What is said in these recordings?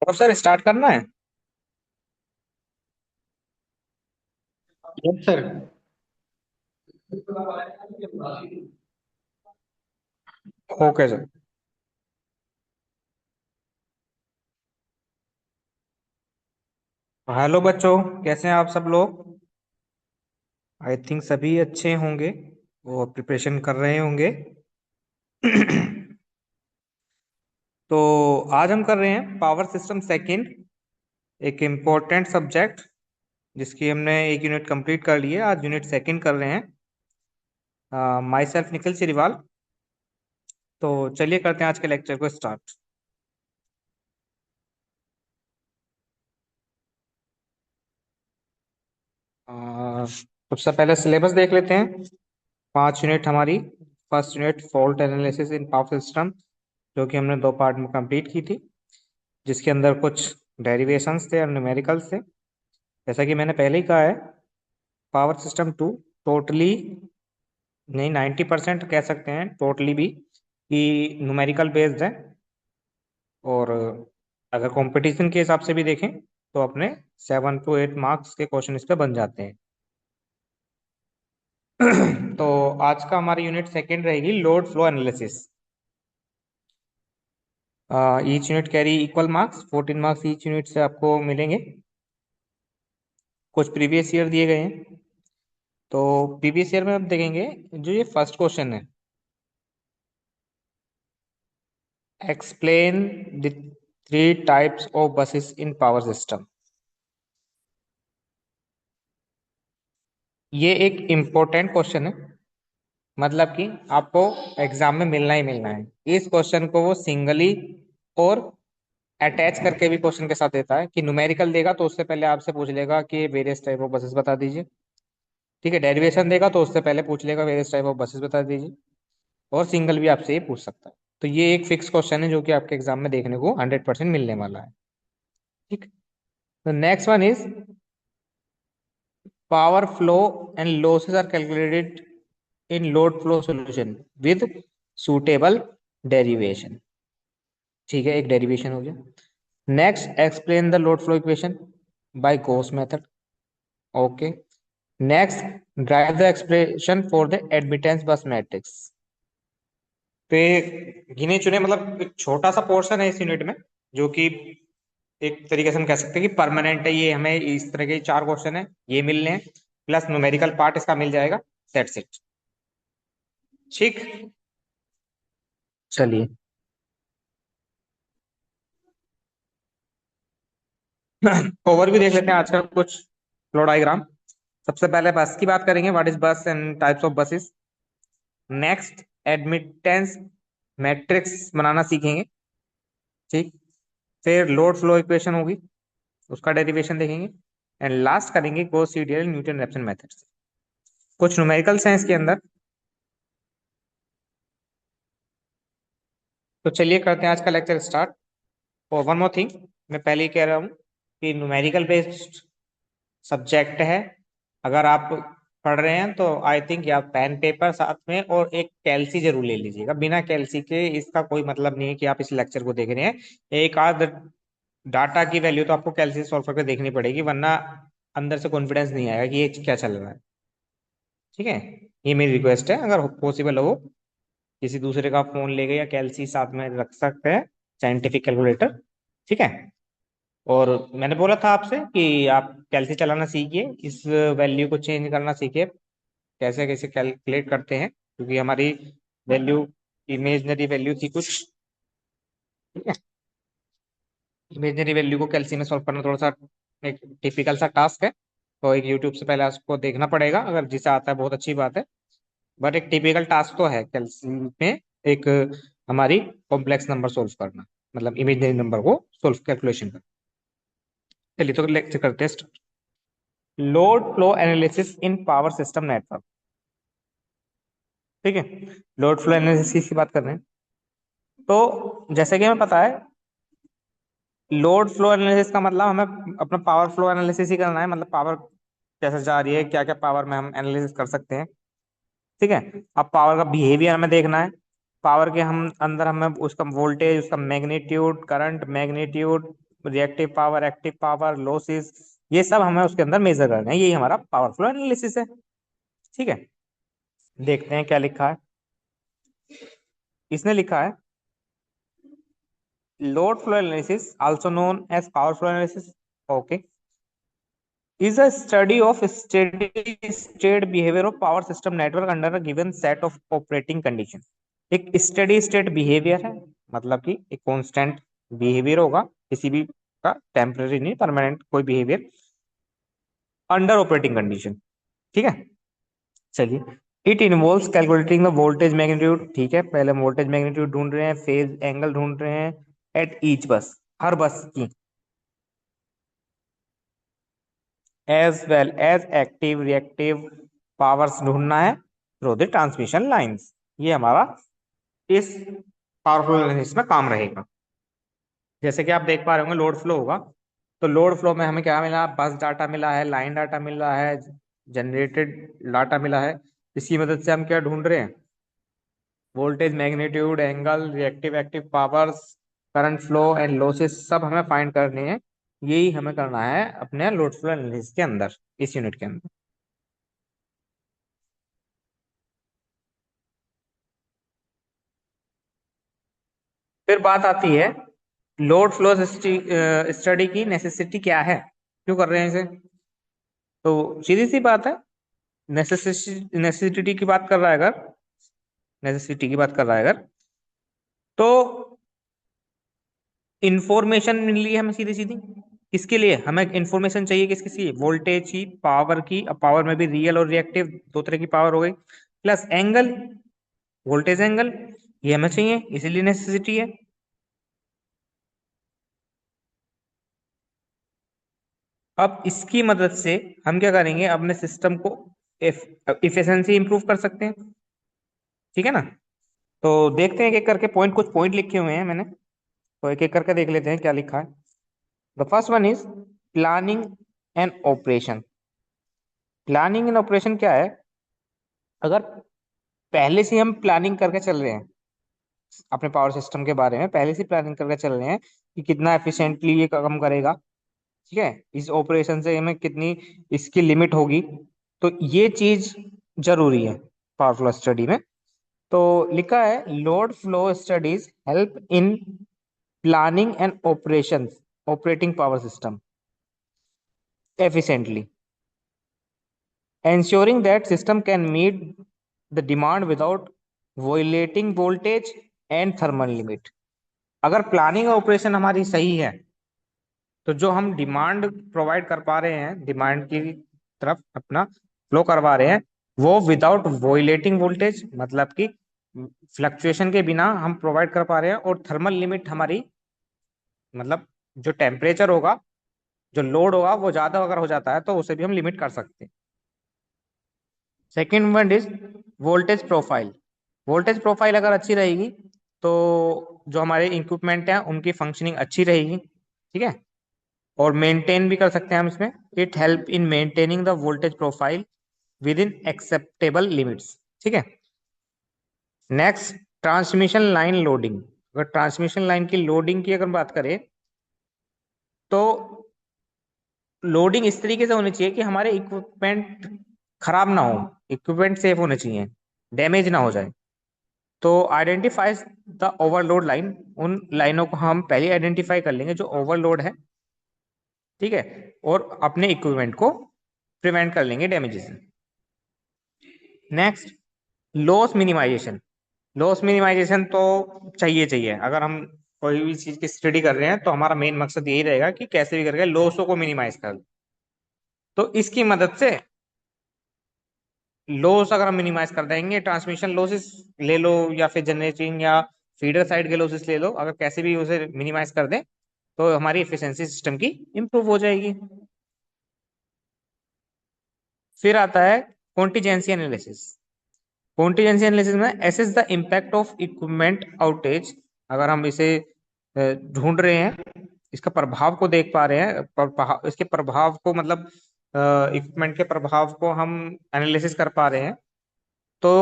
और sir start करना है। Yes sir. Okay sir. Hello बच्चों, कैसे हैं आप सब लोग? आई थिंक सभी अच्छे होंगे और प्रिपरेशन कर रहे होंगे। तो आज हम कर रहे हैं पावर सिस्टम सेकंड, एक इम्पोर्टेंट सब्जेक्ट जिसकी हमने एक यूनिट कंप्लीट कर ली है। आज यूनिट सेकंड कर रहे हैं। Myself Nikhil Siriwal. तो चलिए करते हैं आज के लेक्चर को स्टार्ट। सबसे पहले सिलेबस देख लेते हैं। 5 यूनिट हमारी। First unit fault analysis in power system, जो कि हमने 2 पार्ट में कंप्लीट की थी, जिसके अंदर कुछ डेरिवेशंस थे और न्यूमेरिकल्स थे। जैसा कि मैंने पहले ही कहा है, पावर सिस्टम 2 टोटली नहीं, 90% कह सकते हैं टोटली भी कि न्यूमेरिकल बेस्ड है। और अगर कंपटीशन के हिसाब से भी देखें तो अपने 7 to 8 मार्क्स के क्वेश्चन इस पे बन जाते हैं। तो आज का हमारी यूनिट सेकंड रहेगी load flow analysis. Each unit carry equal marks, 14 marks each unit से आपको मिलेंगे। कुछ प्रीवियस ईयर दिए गए हैं। तो प्रीवियस ईयर में हम देखेंगे, जो ये फर्स्ट क्वेश्चन है, explain the 3 types of buses in power system. ये एक इम्पोर्टेंट क्वेश्चन है। मतलब कि आपको एग्जाम में मिलना ही मिलना है। इस क्वेश्चन को वो सिंगली और अटैच करके भी क्वेश्चन के साथ देता है कि न्यूमेरिकल देगा तो उससे पहले आपसे पूछ लेगा कि वेरियस टाइप ऑफ बसेस बता दीजिए। ठीक है, डेरिवेशन देगा तो उससे पहले पूछ लेगा वेरियस टाइप ऑफ बसेस बता दीजिए। और सिंगल भी आपसे ये पूछ सकता है। तो ये एक फिक्स क्वेश्चन है जो कि आपके एग्जाम में देखने को 100% मिलने वाला है। ठीक। तो next one is power flow and losses are calculated in load flow solution with suitable derivation. ठीक है, एक डेरिवेशन हो गया। Next, explain the load flow equation by Gauss method. Okay. Next, drive the expression for the admittance bus matrix. पे गिने चुने, मतलब एक छोटा सा पोर्शन है इस यूनिट में, जो कि एक तरीके से हम कह सकते हैं कि परमानेंट है। ये हमें इस तरह के 4 क्वेश्चन है, ये मिलने हैं, प्लस न्यूमेरिकल पार्ट इसका मिल जाएगा। That's it. ठीक। चलिए। ओवरव्यू देख लेते हैं आज का कुछ फ्लो डायग्राम। सबसे पहले बस की बात करेंगे, what is bus and types of buses. Next, admittance matrix बनाना सीखेंगे। ठीक। फिर लोड फ्लो इक्वेशन होगी, उसका डेरिवेशन देखेंगे। एंड लास्ट करेंगे Gauss Seidel Newton Raphson methods. कुछ न्यूमेरिकल्स हैं इसके अंदर। तो चलिए करते हैं आज का लेक्चर स्टार्ट। और वन मोर थिंग, मैं पहले ही कह रहा हूँ कि न्यूमेरिकल बेस्ड सब्जेक्ट है। अगर आप पढ़ रहे हैं तो आई थिंक या पेन पेपर साथ में और एक कैलसी जरूर ले लीजिएगा। बिना कैलसी के इसका कोई मतलब नहीं है कि आप इस लेक्चर को देख रहे हैं। एक आध डाटा की वैल्यू तो आपको कैलसी सॉल्व करके देखनी पड़ेगी, वरना अंदर से कॉन्फिडेंस नहीं आएगा कि ये क्या चल रहा है। ठीक है, ये मेरी रिक्वेस्ट है। अगर पॉसिबल हो, किसी दूसरे का फोन लेके या कैलसी साथ में रख सकते हैं, साइंटिफिक कैलकुलेटर। ठीक है। और मैंने बोला था आपसे कि आप कैलसी चलाना सीखिए, इस वैल्यू को चेंज करना सीखिए, कैसे कैसे कैलकुलेट करते हैं, क्योंकि हमारी वैल्यू इमेजनरी वैल्यू थी कुछ। ठीक है। इमेजनरी वैल्यू को कैलसी में सॉल्व करना थोड़ा सा एक टिपिकल सा टास्क है। तो एक यूट्यूब से पहले उसको देखना पड़ेगा, अगर जिसे आता है बहुत अच्छी बात है। बट एक टिपिकल टास्क तो है कैलसी में, एक हमारी कॉम्प्लेक्स नंबर सोल्व करना, मतलब इमेजनरी नंबर को सोल्व कैलकुलेशन करना। चलिए तो लेक्चर करते हैं start. Load flow analysis in power system network. ठीक है, लोड फ्लो एनालिसिस की बात कर रहे हैं। तो जैसे कि हमें पता है, लोड फ्लो एनालिसिस का मतलब हमें अपना पावर फ्लो एनालिसिस ही करना है। मतलब पावर कैसे जा रही है, क्या क्या पावर में हम एनालिसिस कर सकते हैं। ठीक है। अब पावर का बिहेवियर हमें देखना है। पावर के हम अंदर हमें उसका वोल्टेज, उसका magnitude, current magnitude, reactive power, active power, losses, ये सब हमें उसके अंदर मेजर करना है। यही हमारा पावर फ्लो एनालिसिस है। ठीक है, देखते हैं क्या लिखा है। इसने लिखा है load flow analysis also known as power flow analysis, okay, is a study of steady state behavior of power system network under a given set of operating condition। एक स्टेडी स्टेट बिहेवियर है, मतलब कि एक constant behaviour होगा किसी भी का, temporary नहीं, परमानेंट कोई बिहेवियर अंडर ऑपरेटिंग कंडीशन। ठीक है, चलिए। It involves calculating the voltage magnitude, ठीक है, पहले वोल्टेज मैग्नीट्यूड ढूंढ रहे हैं, फेज एंगल ढूंढ रहे हैं एट ईच बस, हर बस की, as well as active reactive powers ढूंढना है थ्रू द ट्रांसमिशन लाइंस। ये हमारा इस पावरफुल एनालिसिस में काम रहेगा। जैसे कि आप देख पा रहे होंगे लोड फ्लो होगा, तो लोड फ्लो में हमें क्या मिला, बस डाटा मिला है, लाइन डाटा मिला है, जनरेटेड डाटा मिला है। इसकी मदद से हम क्या ढूंढ रहे हैं, voltage magnitude, angle, reactive active powers, current flow and losses, सब हमें फाइंड करने हैं। यही हमें करना है अपने लोड फ्लो एनालिसिस के अंदर, इस यूनिट के अंदर। फिर बात आती है लोड फ्लो स्टडी की नेसेसिटी क्या है, क्यों कर रहे हैं इसे। तो सीधी सी बात है, नेसेसिटी की बात कर रहा है अगर, नेसेसिटी की बात कर रहा है अगर, तो इंफॉर्मेशन मिल रही है हमें सीधी सीधी। किसके लिए हमें इंफॉर्मेशन चाहिए, किस लिए, वोल्टेज की, पावर की। अब पावर में भी रियल और रिएक्टिव दो तरह की पावर हो गई, प्लस एंगल, वोल्टेज एंगल, ये हमें चाहिए, इसीलिए नेसेसिटी है। अब इसकी मदद से हम क्या करेंगे, अपने सिस्टम को इफिशिएंसी इंप्रूव कर सकते हैं। ठीक है ना। तो देखते हैं एक एक करके पॉइंट, कुछ पॉइंट लिखे हुए हैं मैंने, तो एक एक करके देख लेते हैं क्या लिखा है। The first one is planning and operation. Planning and operation क्या है, अगर पहले से हम प्लानिंग करके चल रहे हैं, अपने पावर सिस्टम के बारे में पहले से प्लानिंग करके चल रहे हैं कि कितना एफिशिएंटली ये काम करेगा, ठीक है, इस ऑपरेशन से हमें कितनी इसकी लिमिट होगी, तो ये चीज जरूरी है पावर फ्लो स्टडी में। तो लिखा है load flow studies help in planning and operations operating power system efficiently, ensuring that system can meet the demand without violating voltage and thermal limit। अगर प्लानिंग ऑपरेशन हमारी सही है, तो जो हम डिमांड प्रोवाइड कर पा रहे हैं, डिमांड की तरफ अपना फ्लो करवा रहे हैं, वो विदाउट वोइलेटिंग वोल्टेज, मतलब कि फ्लक्चुएशन के बिना हम प्रोवाइड कर पा रहे हैं, और थर्मल लिमिट हमारी, मतलब जो टेम्परेचर होगा, जो लोड होगा वो ज्यादा अगर हो जाता है तो उसे भी हम लिमिट कर सकते हैं। Second one is voltage profile. Voltage profile अगर अच्छी रहेगी, तो जो हमारे इक्विपमेंट हैं उनकी फंक्शनिंग अच्छी रहेगी। ठीक है, और मेंटेन भी कर सकते हैं हम इसमें। It help in maintaining the voltage profile with in acceptable limits. ठीक है, नेक्स्ट ट्रांसमिशन लाइन लोडिंग। अगर ट्रांसमिशन लाइन की लोडिंग की अगर बात करें, तो लोडिंग इस तरीके से होनी चाहिए कि हमारे इक्विपमेंट खराब ना हो, इक्विपमेंट सेफ होने चाहिए, डैमेज ना हो जाए। तो आइडेंटिफाइज द ओवरलोड लाइन, उन लाइनों को हम पहले आइडेंटिफाई कर लेंगे जो ओवरलोड है, ठीक है, और अपने इक्विपमेंट को प्रिवेंट कर लेंगे डैमेजेस से। Next, loss minimization. Loss minimization तो चाहिए चाहिए, अगर हम कोई भी चीज की स्टडी कर रहे हैं तो हमारा मेन मकसद यही रहेगा कि कैसे भी करके लॉसों को मिनिमाइज कर लें। तो इसकी मदद से लॉस अगर हम मिनिमाइज कर देंगे, ट्रांसमिशन लॉसेस ले लो या फिर जनरेटिंग या फीडर साइड के लॉसेस ले लो, अगर कैसे भी उसे मिनिमाइज कर दें तो हमारी एफिशिएंसी सिस्टम की इंप्रूव हो जाएगी। फिर आता है कॉन्टिजेंसी एनालिसिस। कॉन्टिजेंसी एनालिसिस में assess the impact of equipment outage. अगर हम इसे ढूंढ रहे हैं, इसका प्रभाव को देख पा रहे हैं, इसके प्रभाव को, मतलब इक्विपमेंट के प्रभाव को हम एनालिसिस कर पा रहे हैं, तो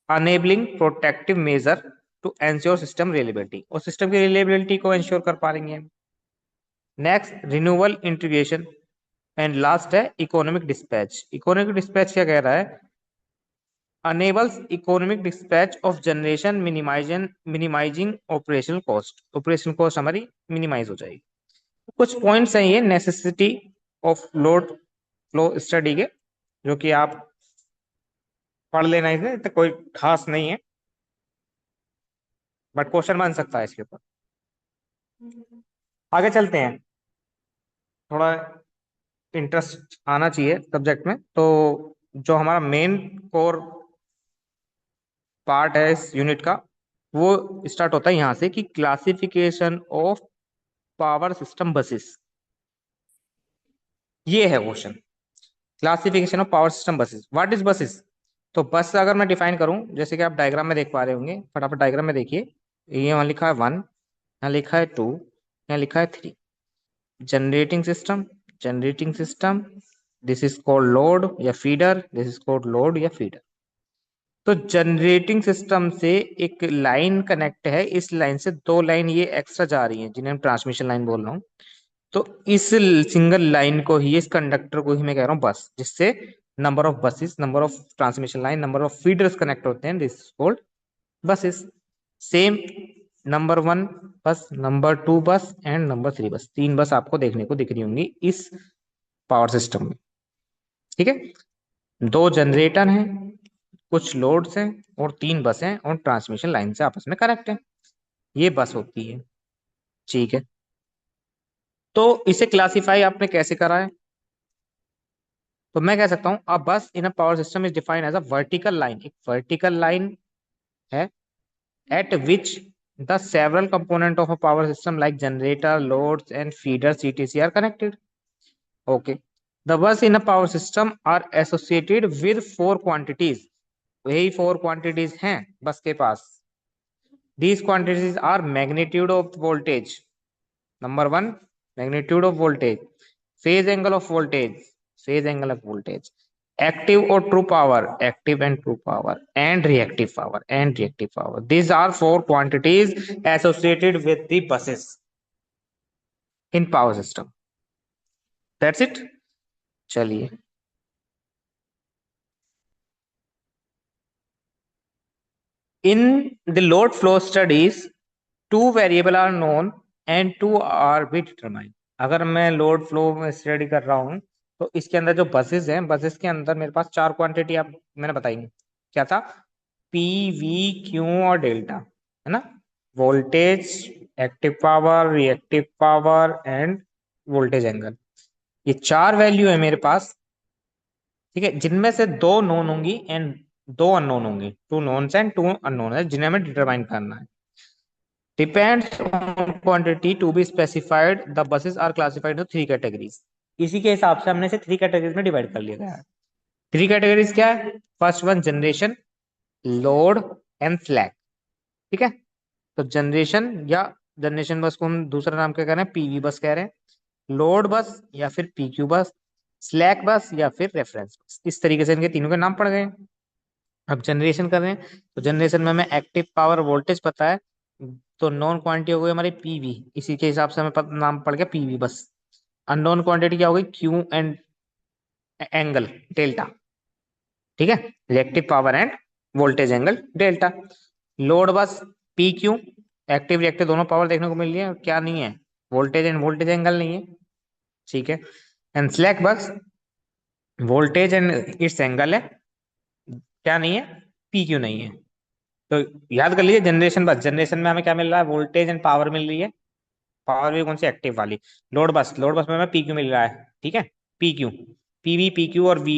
enabling protective measure to ensure system reliability, और सिस्टम की रिलेबिलिटी को एंश्योर कर पाएंगे हम। Next renewal integration, and last है इकोनॉमिक डिस्पैच। इकोनॉमिक डिस्पैच क्या कह रहा है? enables economic dispatch of generation minimizing operational cost हमारी मिनिमाइज हो जाएगी। कुछ पॉइंट्स हैं ये necessity of load flow study के, जो कि आप पढ़ लेना, इसमें तो कोई खास नहीं है, बट क्वेश्चन बन सकता है इसके ऊपर। आगे चलते हैं, थोड़ा इंटरेस्ट आना चाहिए सब्जेक्ट में। तो जो हमारा मेन कोर पार्ट है इस यूनिट का, वो स्टार्ट होता है यहाँ से कि classification of power system buses. ये है question, classification of power system buses. What is buses? तो बस अगर मैं डिफाइन करूं, जैसे कि आप डायग्राम में देख पा रहे होंगे, फटाफट डायग्राम में देखिए। ये वहां लिखा है 1, यहाँ लिखा है 2, यहाँ लिखा है 3। Generating system, generating system, this is called load या feeder, this is called load या फीडर। तो जनरेटिंग सिस्टम से एक लाइन कनेक्ट है, इस लाइन से दो लाइन ये एक्स्ट्रा जा रही हैं, जिन्हें हम ट्रांसमिशन लाइन बोल रहा हूँ। तो इस सिंगल लाइन को ही, इस कंडक्टर को ही मैं कह रहा हूँ बस, जिससे number of buses, number of transmission line, number of feeders connect होते हैं, this called buses. Same number 1 बस, नंबर 2 बस एंड नंबर 3 बस, 3 बस आपको देखने को दिख रही होंगी इस पावर सिस्टम में। ठीक है, 2 जनरेटर हैं, कुछ लोड्स हैं, और 3 बस हैं और ट्रांसमिशन लाइन से आपस में कनेक्ट है, ये बस होती है। ठीक है, तो इसे क्लासिफाई आपने कैसे करा है? तो मैं कह सकता हूं a bus in a power system is defined as a vertical line, एक वर्टिकल लाइन है at which the several component of a power system like generator, loads and feeders etc are connected. Okay, the bus in a power system are associated with 4 quantities, वही 4 quantities हैं bus के पास। These quantities are magnitude of voltage, number 1 magnitude of voltage, phase angle of voltage, phase angle of voltage, active or true power, active and true power, and reactive power, and reactive power. These are 4 quantities associated with the buses in power system. That's it. चलिए, in the load flow studies, 2 variable are known and 2 are be determined. अगर मैं load flow में study कर रहा हूँ, तो इसके अंदर जो बसेस हैं, बसेस के अंदर मेरे पास 4 क्वांटिटी आप मैंने बताई। क्या था? पी, वी, क्यू और डेल्टा, है ना? Voltage, active power, reactive power end voltage angle, ये 4 वैल्यू है मेरे पास। ठीक है, जिनमें से 2 नोन होंगी एंड 2 अननोन होंगी, 2 नोन्स एंड 2 अननोन है, जिन्हें हमें डिटरमाइन करना है। Depends on quantity to be specified, the buses are classified to 3 categories. इसी के हिसाब से हमने इसे 3 कैटेगरीज में डिवाइड कर लिया गया है। 3 कैटेगरीज क्या है? First one generation, load and slack. ठीक है, तो जनरेशन या जनरेशन बस को हम दूसरा नाम क्या कह रहे हैं? पीवी बस कह रहे हैं। लोड बस या फिर पीक्यू बस, स्लैक बस या फिर रेफरेंस बस, इस तरीके से इनके तीनों के नाम पड़ गए। अब जनरेशन कर रहे हैं, तो जनरेशन में हमें एक्टिव पावर वोल्टेज पता है, तो नॉन क्वांटिटी हो गई हमारी पीवी, इसी के हिसाब से हमें नाम पड़ गया पीवी बस। अननोन क्वांटिटी क्या हो गई? Q and angle delta. ठीक है, reactive power end voltage angle delta. Load bus P Q, active reactive दोनों पावर देखने को मिल रही है, क्या नहीं है? वोल्टेज एंड वोल्टेज एंगल नहीं है। ठीक है, and slack bus voltage and it's angle है, क्या नहीं है? पी क्यू नहीं है। तो याद कर लीजिए, जनरेशन बस, जनरेशन में हमें क्या मिल रहा है? वोल्टेज एंड पावर मिल रही है। पावर भी कौन सी? एक्टिव वाली। लोड बस, लोड बस में हमें पी क्यू मिल रहा है। ठीक है, P Q, PV P Q और V,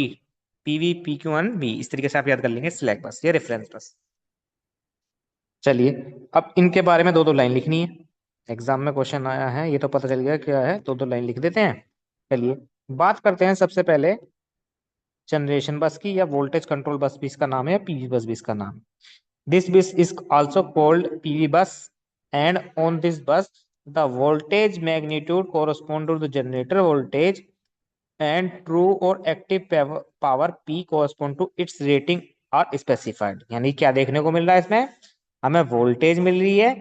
PV P Q and V, इस तरीके से आप याद कर लेंगे। स्लैक बस, ये रेफरेंस बस। चलिए, अब इनके बारे में 2-2 लाइन लिखनी है, एग्जाम में क्वेश्चन आया है, ये तो पता चल गया क्या है, 2-2 लाइन लिख देते हैं। चलिए, बात करते हैं सबसे पहले जनरेशन बस की, या वोल्टेज कंट्रोल बस भी इसका नाम है, या पीवी बस भी इसका नाम है। This bus is also called PV bus, and on this bus the voltage magnitude correspond to the generator voltage and true और active power P correspond to its rating are specified. यानी क्या देखने को मिल रहा है इसमें? हमें वोल्टेज मिल रही है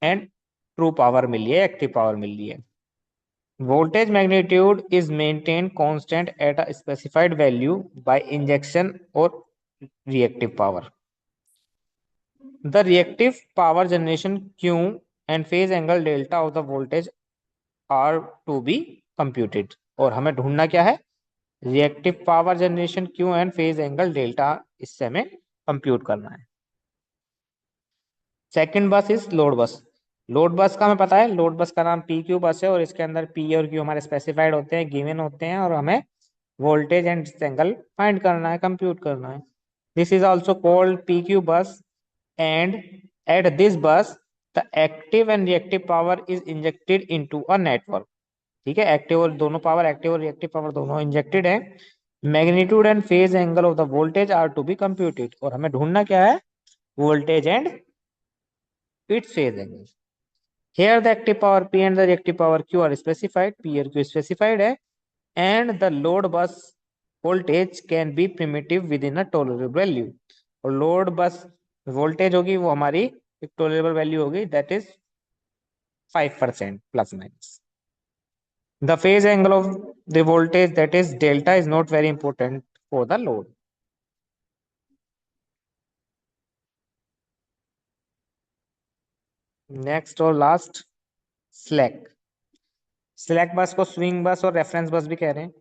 एंड ट्रू पावर मिल रही है, एक्टिव पावर मिल रही है। Voltage magnitude is maintained constant at a specified value by injection or reactive power. The reactive power generation Q and phase angle delta of the voltage are to be computed. और हमें ढूंढना क्या है? Reactive power generation Q and phase angle delta, इससे हमें compute करना है। Second बस is load bus. Load bus का हमें पता है, लोड बस का नाम पी क्यू बस है और इसके अंदर पी और क्यू हमारे स्पेसिफाइड होते हैं, गिवन होते हैं, और हमें वोल्टेज एंड एंगल फाइंड करना है, कंप्यूट करना है। This is also called P Q bus and at this bus the active and reactive power is injected into a network. ठीक है, एक्टिव और दोनों पावर, एक्टिव और रिएक्टिव पावर दोनों इंजेक्टेड है। Magnitude and phase angle of the voltage are to be computed, और हमें ढूंढना क्या है? Voltage and its phase angle. Here the active power P and the reactive power Q are specified, P और Q specified है, and the load bus voltage can be primitive within a tolerable value। और load bus voltage होगी वो हमारी एक tolerable value होगी, that is 5% plus minus. The phase angle of the voltage that is delta is not very important for the load. Next और last, slack. Slack बस को swing बस और रेफरेंस बस भी कह रहे हैं।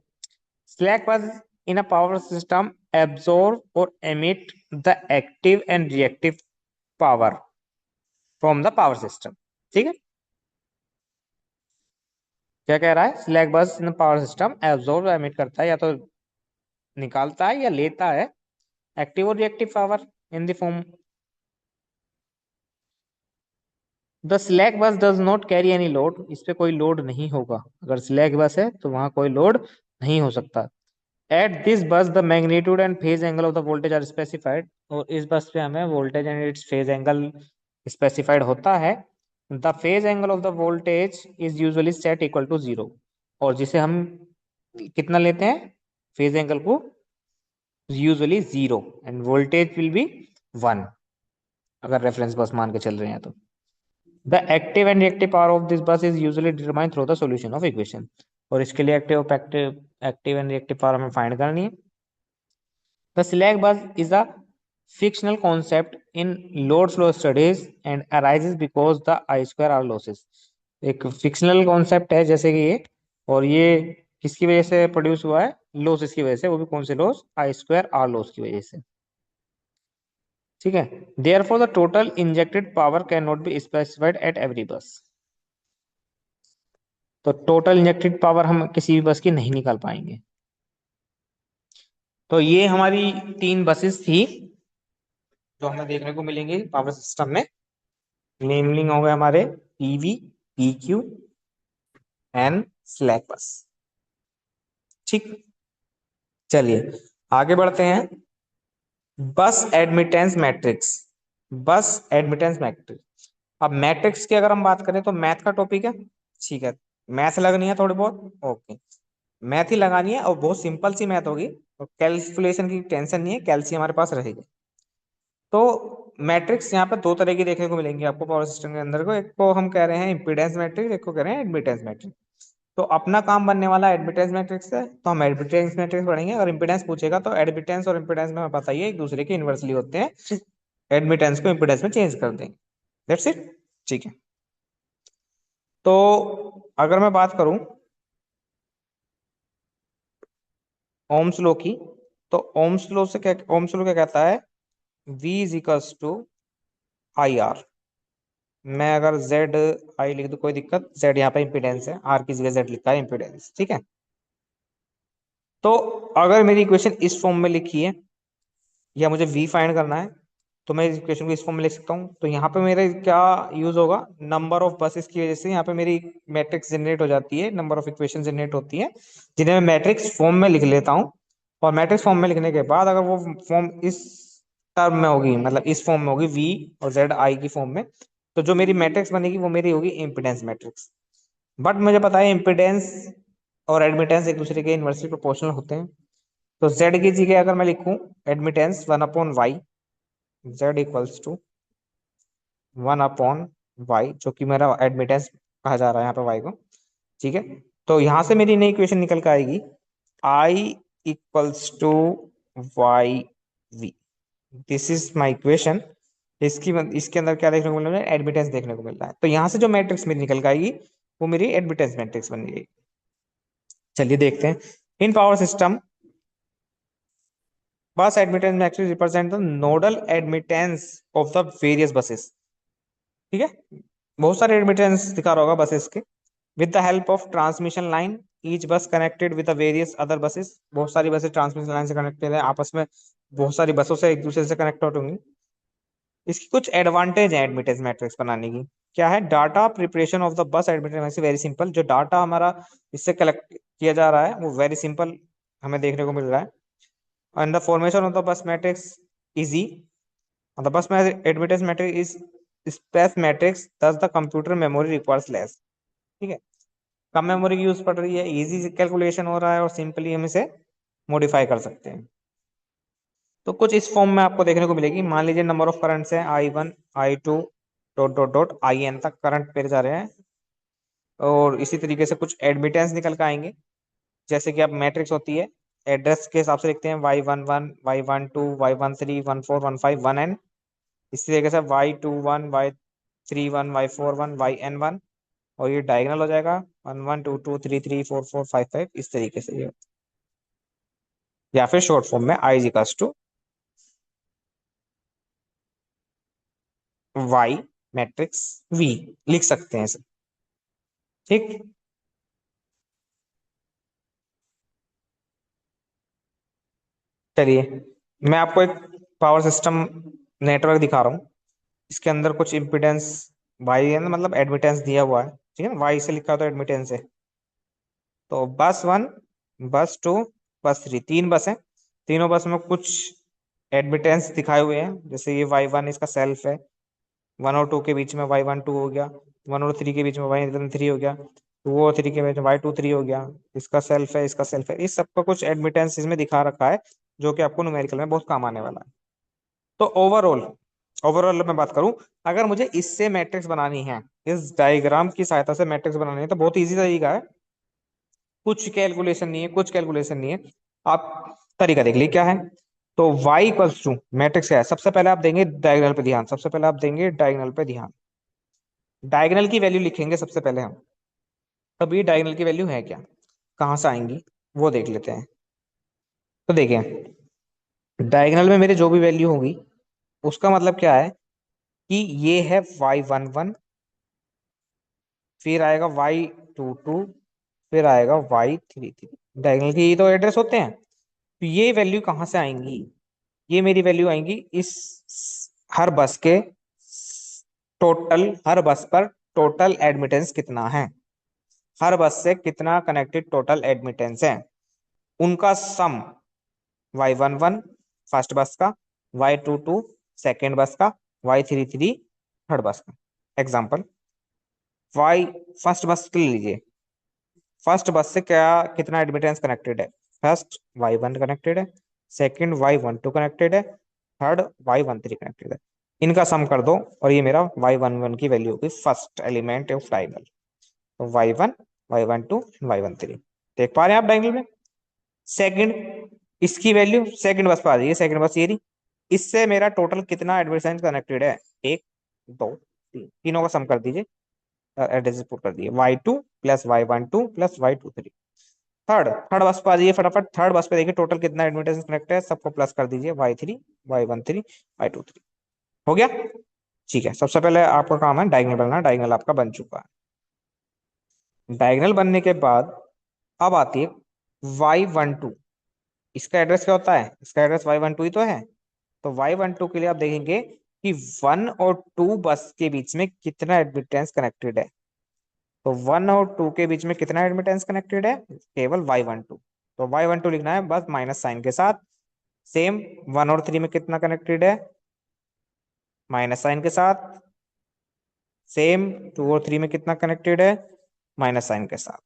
Slack bus in a power system absorb or emit the active and reactive power from the power system। ठीक है, क्या कह रहा है? स्लैक बस इन पावर सिस्टम एब्जॉर्ब एमिट करता है, या तो निकालता है या लेता है एक्टिव और reactive power in the form. The slack bus does not carry any load, इस पे कोई लोड नहीं होगा। अगर स्लैक बस है तो वहां कोई लोड नहीं हो सकता। At this bus the magnitude and phase angle of the voltage are specified, और इस बस पे हमें voltage and its phase angle specified होता है। The phase angle of the voltage is usually set equal to 0, और जिसे हम कितना लेते हैं फेज एंगल को? Usually 0, and voltage will be 1 अगर रेफरेंस बस मान के चल रहे हैं तो। The active and reactive power of this bus is usually determined through the solution of equation, और इसके लिए एक्टिव एंड रिएक्टिव पावर हमें फाइंड करनी है। The slack bus is a fictional concept in load flow studies and arises because the I square R losses। एक fictional concept है जैसे कि ये, और ये किसकी वजह से प्रोड्यूस हुआ है? लॉसेस की वजह से, वो भी कौन से loss? I square R loss की वजह से। ठीक है, therefore the total injected power can not be specified at every bus. तो टोटल इंजेक्टेड पावर हम किसी भी बस की नहीं निकाल पाएंगे। तो ये हमारी 3 बसेस थी जो हमें देखने को मिलेंगी पावर सिस्टम में। नेमलिंग हो गए हमारे पीवी, पीक्यू एंड स्लैक बस। ठीक, चलिए आगे बढ़ते हैं। बस एडमिटेंस मैट्रिक्स। बस एडमिटेंस मैट्रिक्स। अब मैट्रिक्स की अगर हम बात करें तो मैथ का टॉपिक है, ठीक है। मैथ लगनी है थोड़ी बहुत, ओके। मैथ ही लगानी है और बहुत सिंपल सी मैथ होगी, और कैलकुलेशन की टेंशन नहीं है, कैलसी हमारे पास रहेगी। तो मैट्रिक्स यहाँ पे 2 तरह की देखने को मिलेंगी आपको पावर सिस्टम के अंदर को। एक को हम कह रहे हैं इम्पीडेंस मैट्रिक्स, एक को कह रहे हैं एडमिटेंस मैट्रिक्स। तो अपना काम बनने वाला एडमिटेंस मैट्रिक्स है, तो हम एडमिटेंस मैट्रिक्स पढ़ेंगे। अगर इम्पीडेंस पूछेगा तो एडमिटेंस और इम्पीडेंस में हमें पता ही है एक दूसरे के इन्वर्सली होते हैं, एडमिटेंस को इम्पीडेंस में चेंज कर देंगे, दैट्स इट। ठीक है, तो अगर मैं बात करूं ओम्स लॉ की, तो ओम्स लॉ से क्या, ओम्स लॉ क्या कहता है? V is equals to I R. मैं अगर जेड आई लिख दूं कोई दिक्कत? जेड यहाँ पे इंपीडेंस है, आर की जगह जेड लिखा है इंपीडेंस, ठीक है। तो अगर मेरी इक्वेशन इस फॉर्म में लिखी है या मुझे वी फाइंड करना है, तो मैं इस इक्वेशन को इस फॉर्म में लिख सकता हूँ। तो यहाँ पे मेरे क्या यूज होगा? नंबर ऑफ बसेस की वजह से यहाँ पे मेरी मैट्रिक्स जनरेट हो जाती है, नंबर ऑफ इक्वेशन जनरेट होती है, जिन्हें मैं मैट्रिक्स फॉर्म में लिख लेता हूँ। और मैट्रिक्स फॉर्म में लिखने के बाद अगर वो फॉर्म इस टर्म में होगी, मतलब इस फॉर्म में होगी वी और जेड आई की फॉर्म में, तो जो मेरी मैट्रिक्स बनेगी वो मेरी होगी इम्पिडेंस मैट्रिक्स। बट मुझे पता है इम्पिडेंस और एडमिटेंस एक दूसरे के इनवर्सली प्रोपोर्शनल होते हैं। तो जेड की जगह अगर मैं लिखूं admittance 1/y, Z equals to 1/y, जो कि मेरा एडमिटेंस कहा जा रहा है यहाँ पे y को। ठीक है, तो यहां से मेरी नई इक्वेशन निकल कर आएगी I equals to Y V. This is my equation. इसके अंदर क्या देखने को मिल रहा है? एडमिटेंस देखने को मिल रहा है। तो यहां से जो मैट्रिक्स मेरी निकल के आएगी वो मेरी एडमिटेंस मैट्रिक्स बन गई। चलिए देखते हैं। इन पावर सिस्टम, बस admittance matrix represent the nodal admittance of the various buses. ठीक है, बहुत सारे एडमिटेंस दिखा रहा होगा बसेस के। With the help of transmission line, each bus connected with the various other buses. बहुत सारी बसेस ट्रांसमिशन लाइन से कनेक्टेड है आपस में, बहुत सारी बसों से एक दूसरे से कनेक्ट होंगी। इसकी कुछ एडवांटेज है एडमिटेंस मैट्रिक्स बनाने की। क्या है? Data preparation of the bus admittance very simple. जो डाटा हमारा इससे कलेक्ट किया जा रहा है वो वेरी सिंपल हमें देखने को मिल रहा है। And the formation of the bus matrix easy. The bus admittance matrix is space matrix, thus the computer memory requires less. ठीक है, कम मेमोरी की यूज पड़ रही है, इजी कैलकुलेशन हो रहा है और सिंपली हम इसे मॉडिफाई कर सकते हैं। तो कुछ इस फॉर्म में आपको देखने को मिलेगी। मान लीजिए नंबर ऑफ करंट्स हैं I1 I2 dot dot dot IN तक करंट पेर जा रहे हैं, और इसी तरीके से कुछ एडमिटेंस निकल के आएंगे। जैसे कि अब मैट्रिक्स होती है, एड्रेस के हिसाब से लिखते हैं Y11 Y12 Y13 14 15 1n। इसी तरीके से Y21 Y31 Y41 YN1, और ये डायगोनल हो जाएगा 1 1 2 2 3 3 4 4 5 5, इस तरीके से ये। या फिर शॉर्ट फॉर्म में I is equals to Y matrix V लिख सकते हैं इसे। ठीक, चलिए मैं आपको एक पावर सिस्टम नेटवर्क दिखा रहा हूँ। इसके अंदर कुछ इम्पिडेंस वाई है ना, मतलब एडमिटेंस दिया हुआ है। ठीक है ना, वाई से लिखा हो तो एडमिटेंस है। तो बस 1, बस 2, बस 3, तीन बस है। तीनों बस में कुछ एडमिटेंस दिखाए हुए हैं। जैसे ये Y1 इसका सेल्फ है, 1 और 2 के बीच में Y12 हो गया, 1 और 3 के बीच में Y13 हो गया, 2 और 3 के बीच में Y23 हो गया। इसका सेल्फ है, इसका सेल्फ है। इस सबका कुछ एडमिटेंस इसमें दिखा रखा है, जो कि आपको न्यूमेरिकल में बहुत काम आने वाला है। तो ओवरऑल, ओवरऑल मैं बात करूं, अगर मुझे इससे मैट्रिक्स बनानी है, इस डायग्राम की सहायता से मैट्रिक्स बनानी है, तो बहुत इजी तरीका है। कुछ कैलकुलेशन नहीं है, कुछ कैलकुलेशन नहीं है। आप तरीका देख लीजिए क्या है। तो y इक्वल्स टू मैट्रिक्स क्या है? सबसे पहले आप देंगे डायगोनल पे ध्यान, सबसे पहले आप देंगे डायगोनल पे ध्यान। डायगोनल की वैल्यू लिखेंगे सबसे पहले हम। अब ये डायगोनल की वैल्यू है क्या, कहाँ से आएंगी, वो देख लेते हैं। तो देखिए, डायगोनल में मेरे जो भी वैल्यू होगी उसका मतलब क्या है कि ये है Y11, फिर आएगा Y22, फिर आएगा Y33। डायगोनल के ये तो एड्रेस होते हैं। तो ये वैल्यू कहाँ से आएंगी? ये मेरी वैल्यू आएंगी इस हर बस के टोटल, हर बस पर टोटल एडमिटेंस कितना है, हर बस से कितना कनेक्टेड टोटल एडमिटेंस है, उनका सम। Y11 फर्स्ट बस का, Y22 सेकेंड बस का, Y33 थर्ड बस का। एग्जाम्पल, वाई फर्स्ट बस ले लीजिए। फर्स्ट बस से क्या कितना एडमिटेंस कनेक्टेड है? फर्स्ट Y1 कनेक्टेड है, सेकंड Y12 कनेक्टेड है, थर्ड Y13 कनेक्टेड है। इनका सम कर दो और ये मेरा Y11 की वैल्यू होगी, फर्स्ट एलिमेंट ऑफ डायगोनल। तो Y1 Y12 Y13 देख पा रहे हैं आप डायगोनल में। सेकंड, इसकी वैल्यू सेकंड बस पर आ रही है, सेकंड बस ये रही। इससे मेरा टोटल कितना एडमिटेंस कनेक्टेड है? एक, दो, तीन, तीनों का सम कर दीजिए, एड्रेस पुट कर दिए। Y2 plus Y12 plus Y23। Third, third बस पे आ जाइए फटाफट। थर्ड बस पे देखिए टोटल कितना एडमिटेंस कनेक्ट है, सबको प्लस कर दीजिए। Y3 Y13 Y23 हो गया। ठीक है, सबसे पहले आपका काम है डायगोनल बनना। डायगोनल आपका बन चुका है। डायगोनल बनने के बाद अब आती है Y12। इसका एड्रेस क्या होता है? इसका एड्रेस Y12 ही तो है। तो Y12 के लिए आप देखेंगे कि 1 और 2 बस के बीच में कितना एडमिटेंस कनेक्टेड है। तो 1 और 2 के बीच में कितना एडमिटेंस कनेक्टेड है? केवल Y12। तो Y12 लिखना है बस माइनस साइन के साथ। सेम 1 और 3 में कितना कनेक्टेड है? माइनस साइन के साथ। सेम 2 और 3 में कितना कनेक्टेड है? माइनस साइन के साथ।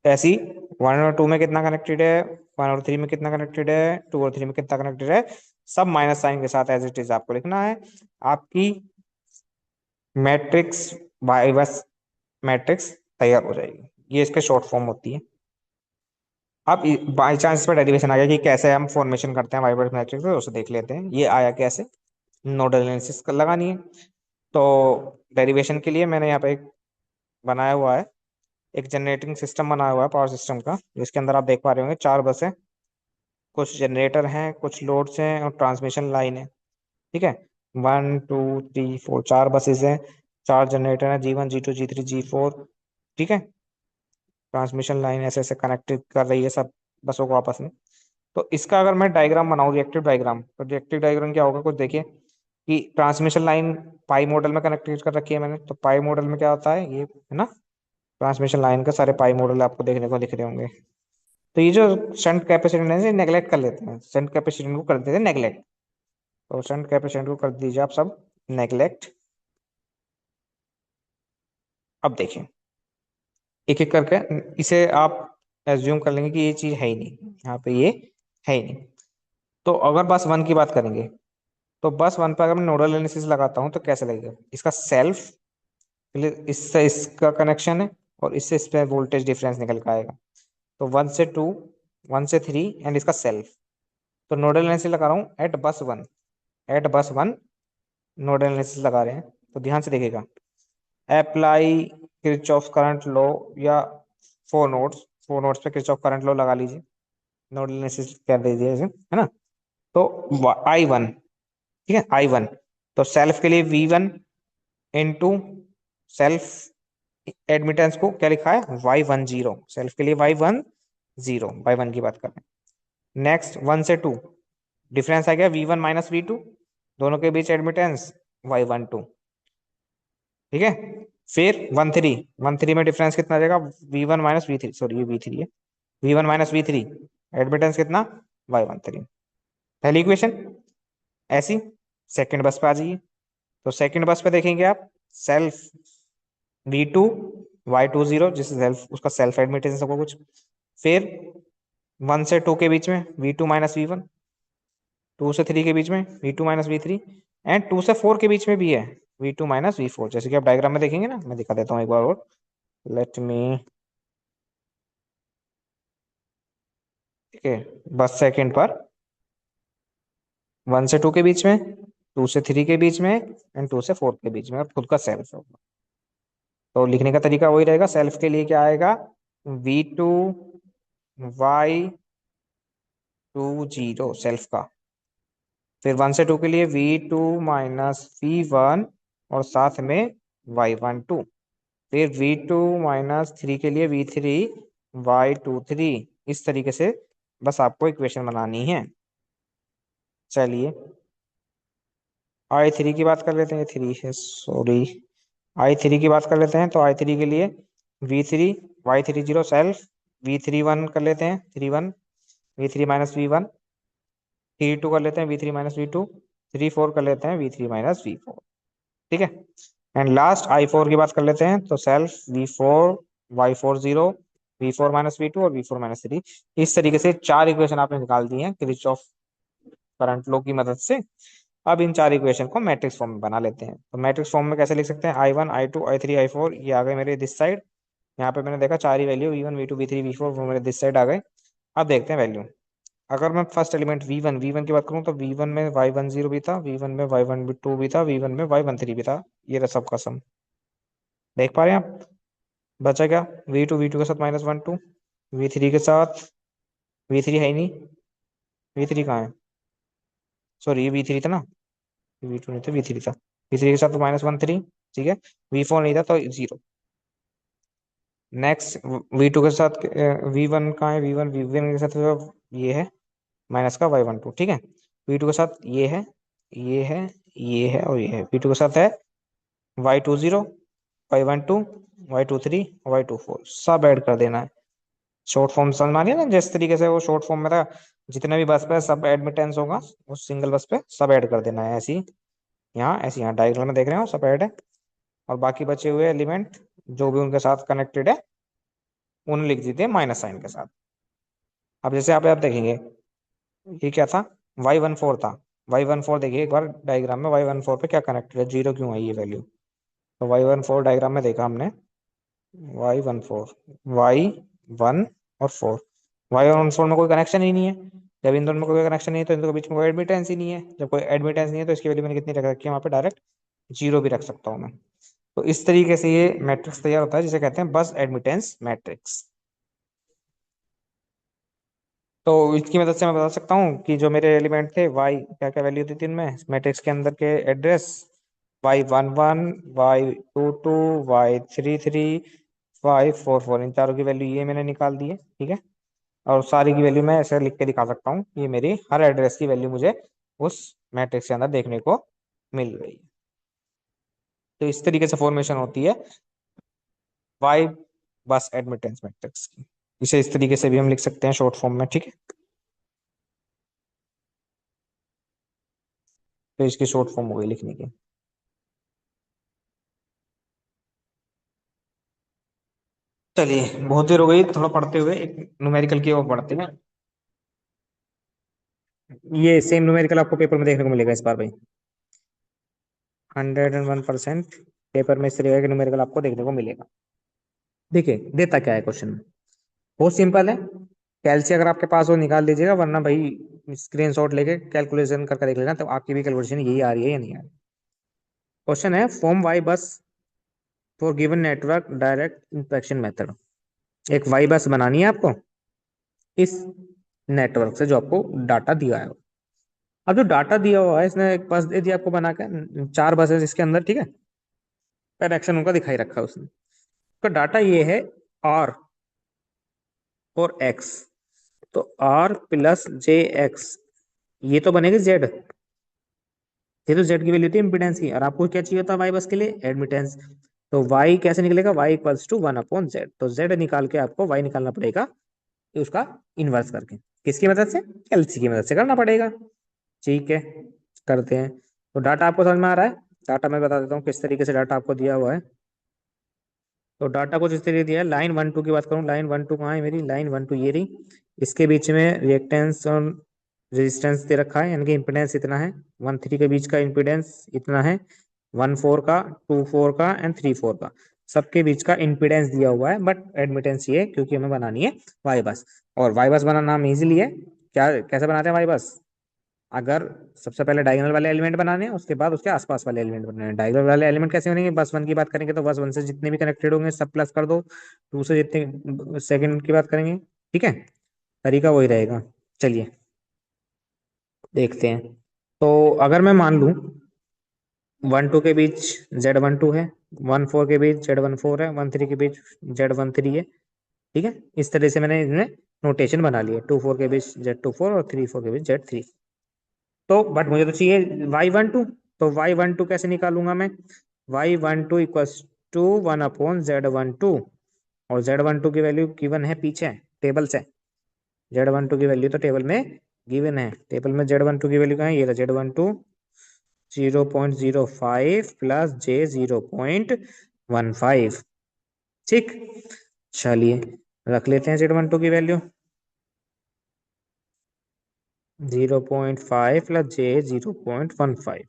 ऐसी 1 और 2 में कितना कनेक्टेड है, 1 और 3 में कितना कनेक्टेड है, 2 और 3 में कितना कनेक्टेड है, सब माइनस साइन के साथ एज इट इज आपको लिखना है। आपकी मैट्रिक्स वाई बस मैट्रिक्स तैयार हो जाएगी। ये इसके शॉर्ट फॉर्म होती है। अब बाई चांस पर डेरिवेशन आ गया कि कैसे हम फॉर्मेशन करते हैं वाई बस मैट्रिक्स, तो उसे देख लेते हैं। ये आया कैसे, नोडल एनालिसिस लगानी है। तो डेरिवेशन के लिए मैंने यहाँ पे एक बनाया हुआ है, एक जनरेटिंग सिस्टम बनाया हुआ है पावर सिस्टम का, जिसके अंदर आप देख पा रहे होंगे 4 बसें, कुछ जनरेटर हैं, कुछ लोड्स हैं और ट्रांसमिशन लाइन है। ठीक है, 1 2 3 4 4 बसेस हैं, 4 जनरेटर हैं, G1 G2 G3 G4। ठीक है, ट्रांसमिशन लाइन ऐसे ऐसे कनेक्टेड कर रही है सब बसों को आपस में। तो इसका अगर मैं डायग्राम बनाऊं, रिएक्टिव डायग्राम, तो रिएक्टिव डायग्राम क्या होगा, कुछ देखिए कि ट्रांसमिशन लाइन पाई मॉडल में कनेक्टेड कर रखी है मैंने। तो पाई मॉडल में क्या होता है, ये है ना, ट्रांसमिशन लाइन का सारे पाई मॉडल आपको देखने को दिख रहे होंगे। तो ये जो शंट कैपेसिटेंस है नेग्लेक्ट कर लेते हैं, शंट कैपेसिटेंस को कर देते हैं नेग्लेक्ट। तो शंट कैपेसिटेंस को कर दीजिए आप सब नेग्लेक्ट। अब देखिए, एक एक करके इसे आप एज्यूम कर लेंगे कि ये चीज है ही नहीं, यहाँ पे ये है ही नहीं। तो अगर बस वन की बात करेंगे, तो बस वन पर अगर मैं नोडल एनालिसिस लगाता हूँ तो कैसे लगेगा, इसका सेल्फ, इससे इसका कनेक्शन है और इससे इस पे वोल्टेज डिफरेंस निकल के आएगा। तो 1 से 2, 1 से 3 एंड इसका सेल्फ। तो नोडल एनालिसिस लगा रहा हूँ एट बस वन, एट बस वन नोडल एनालिसिस लगा रहे हैं। तो ध्यान से देखिएगा, अप्लाई किरचॉफ करंट लॉ, या फोर नोड्स पे किरचॉफ करंट लॉ लगा लीजिए, नोडल एनालिसिस कर दीजिए इसे, है ना। तो I1, ठीक है, I1, तो सेल्फ के लिए V1 इंटू सेल्फ एडमिटेंस को क्या लिखा है, Y10, सेल्फ के लिए Y10, Y1 की बात कर रहे हैं। नेक्स्ट 1 से 2 डिफरेंस आ गया V1 - V2, दोनों के बीच एडमिटेंस Y12। ठीक है, फिर 1 3 में डिफरेंस कितना आ जाएगा, V1 - V3, सॉरी ये V3 है, V1 - V3 एडमिटेंस कितना, Y13। पहली इक्वेशन ऐसी। सेकंड बस पे आ जाइए, तो सेकंड बस पे देखेंगे आप, सेल्फ V2 Y20, जिससे सेल्फ उसका सेल्फ एडमिटेंस होगा कुछ। फिर 1 से 2 के बीच में V2 - V1, 2 से 3 के बीच में V2 - V3, एंड 2 से 4 के बीच में भी है V2 - V4, जैसे कि आप डायग्राम में देखेंगे ना, मैं दिखा देता हूँ एक बार और। लेट मी, ठीक है, बस सेकंड पर 1 से 2 के बीच में, 2 से 3 के बीच में एंड 2 से 4 के बीच में, और खुद का सेल्फ होगा। तो लिखने का तरीका वही रहेगा, सेल्फ के लिए क्या आएगा, V2 Y20 सेल्फ का। फिर 1 से 2 के लिए V2 - V1 और साथ में Y12। फिर V2 - 3 के लिए V3 Y23। इस तरीके से बस आपको इक्वेशन बनानी है। चलिए I3 की बात कर लेते हैं, 3 है सॉरी, I3 की बात कर लेते हैं। तो I3 के लिए V3 Y30 सेल्फ, V31 कर लेते हैं, 31, V3 - V1, 3 2 कर लेते हैं, V3 - V2, 3 4 कर लेते हैं, V3 - V4। ठीक है, एंड लास्ट I4 की बात कर लेते हैं। तो self V4 Y40, V4 - V2 और V4 - 3। इस तरीके से 4 इक्वेशन आपने निकाल दी हैं किरचॉफ करंट लॉ की मदद से। अब इन 4 इक्वेशन को मैट्रिक्स फॉर्म में बना लेते हैं। तो मैट्रिक्स फॉर्म में कैसे लिख सकते हैं, I1 I2 I3 I4, ये आ गए मेरे दिस साइड। यहाँ पे मैंने देखा 4 ही value, V1 V2 V3 V4, वो मेरे दिस साइड आ गए। अब देखते हैं वैल्यू। अगर मैं फर्स्ट एलिमेंट V1 की बात करूँ, तो V1 में Y10 भी था, V1 में Y12 भी था, V1 में Y13 भी था। ये रहा सबका सम, देख पा रहे हैं आप। बचा क्या, V2 के साथ -1 2, V3 के साथ, V3 है ही नहीं, V3 कहाँ है, सॉरी ये V3 था ना, V2 नहीं था, V3 था। V3 के साथ तो -1 3, ठीक है, V4 नहीं था तो 0। नेक्स्ट V2 के साथ V1 कहाँ है, V1 के साथ तो ये है माइनस का Y12, ठीक है। V2 के साथ ये है, ये है, ये है और ये है। V2 के साथ है Y20, Y12, Y23, Y24, सब ऐड कर देना है। शॉर्ट फॉर्म समझ में आ रही है ना, जिस तरीके से वो शॉर्ट फॉर्म में था, जितने भी बस पे सब एडमिटेंस होगा उस सिंगल बस पे सब ऐड कर देना है। ऐसी यहाँ डायग्राम में देख रहे हो सब ऐड है, और बाकी बचे हुए एलिमेंट जो भी उनके साथ कनेक्टेड है उन्हें लिख दीजिए माइनस साइन के साथ। अब जैसे आप देखेंगे, ये क्या था, Y14 था। Y14 देखिए एक बार डायग्राम में, Y14 पे क्या कनेक्टेड है, 0 क्यों है ये वैल्यू, तो Y14 डायग्राम में देखा हमने, Y14, Y1 और 4, Y14 में कोई कनेक्शन ही नहीं है। जब इन दोनों में कोई कनेक्शन नहीं है तो इन दोनों के बीच में कोई एडमिटेंस ही नहीं है। जब कोई एडमिटेंस नहीं है तो इसकी वैल्यू मैंने कितनी रख रखी है वहां पे, डायरेक्ट जीरो भी रख सकता हूँ मैं। तो इस तरीके से ये मैट्रिक्स तैयार होता है जिसे कहते हैं बस एडमिटेंस मैट्रिक्स। तो इसकी मदद से मैं बता सकता हूँ कि जो मेरे एलिमेंट थे वाई, क्या क्या वैल्यू थी तीन में मैट्रिक्स के अंदर के address, Y11, Y22, Y33, Y44, इन चारों की वैल्यू ये मैंने निकाल दी है, ठीक है। और सारी की वैल्यू मैं ऐसे लिख के दिखा सकता हूँ, ये मेरी हर एड्रेस की वैल्यू मुझे उस मैट्रिक्स के अंदर देखने को मिल रही है। तो इस तरीके से फॉर्मेशन होती है वाई बस एडमिटेंस मैट्रिक्स की। इसे इस तरीके से भी हम लिख सकते हैं शॉर्ट फॉर्म में, ठीक है। तो इसकी शॉर्ट फॉर्म हो गई लिखने की। चलिए बहुत देर हो गई थोड़ा पढ़ते हुए, एक न्यूमेरिकल की ओर पढ़ते हैं। ये सेम न्यूमेरिकल आपको पेपर में देखने को मिलेगा इस बार भाई, 101% पेपर में इस तरीके का न्यूमेरिकल आपको देखने को मिलेगा। देखिए देता क्या है क्वेश्चन में, बहुत सिंपल है। कैलसी अगर आपके पास हो निकाल लीजिएगा, वरना भाई स्क्रीनशॉट लेके कैलकुलेशन करके देख लेना, तो आपकी भी कैलकुलेशन यही आ रही है या नहीं आ रही। क्वेश्चन है form Y bus for given network direct inspection method. एक वाई बस बनानी है आपको इस नेटवर्क से जो आपको डाटा दिया है। अब जो डाटा दिया हुआ है, इसने एक बस दे दिया आपको बना के, चार बसेस इसके अंदर, ठीक है। कनेक्शन उनका दिखाई रखा है उसने। तो डाटा ये है आर और एक्स। तो आर प्लस जे एक्स, ये तो बनेगी जेड। ये तो जेड की वैल्यू थी इम्पिडेंस की, और आपको क्या चाहिए था वाई बस के लिए, एडमिटेंस। तो वाई कैसे निकलेगा, वाई इक्वल्स टू 1/z। तो जेड निकाल के आपको वाई निकालना पड़ेगा, कि उसका इन्वर्स करके। किसकी मदद से, एलसी की मदद से करना पड़ेगा। ठीक है, करते हैं। तो डाटा आपको समझ में आ रहा है। डाटा मैं बता देता हूँ किस तरीके से डाटा आपको दिया हुआ है। तो डाटा कुछ इस तरीके दिया है। लाइन 1 2 की बात करूँ, लाइन 1 2 कहाँ है मेरी, लाइन 1 2 ये रही। इसके बीच में रिएक्टेंस और रेजिस्टेंस दे रखा है, यानी कि इम्पिडेंस इतना है। 1 3 के बीच का इम्पिडेंस इतना है, 1 4 का, 2 4 का एंड 3 4 का, सबके बीच का इम्पिडेंस दिया हुआ है। बट एडमिटेंस ये है क्योंकि हमें बनानी है वाई बस। और वाई बस बनाना हम इजीली है। क्या कैसे बनाते हैं वाई बस, अगर सबसे पहले डायगोनल वाले एलिमेंट बनाने हैं, उसके बाद उसके आसपास वाले एलिमेंट बनाने हैं। डायगोनल वाले एलिमेंट कैसे बनेंगे, बस वन की बात करेंगे तो बस वन से जितने भी कनेक्टेड होंगे सब प्लस कर दो, टू से जितने सेकंड की बात करेंगे, ठीक है। तरीका वही रहेगा। चलिए देखते हैं। तो अगर मैं मान लूं 1 2 के बीच Z12 है, 1 4 के बीच Z14 है, 1 3 के बीच Z13 है, ठीक है। इस तरह से मैंने इन्हें नोटेशन बना लिए, 2 4 के बीच Z24 और 3 4 के बीच Z3। तो बट मुझे तो चाहिए Y12। तो Y12 कैसे निकालूंगा मैं, Y12 इक्वल्स टू 1/Z12। और Z12 की वैल्यू गिवन है पीछे टेबल से। Z12 की वैल्यू तो टेबल में गिवन है। टेबल में Z12 की वैल्यू कहाँ है, ये रहा Z12 0.05 प्लस J0.15, ठीक। चलिए रख लेते हैं Z12 की वैल्यू 0.5 प्लस J0.15।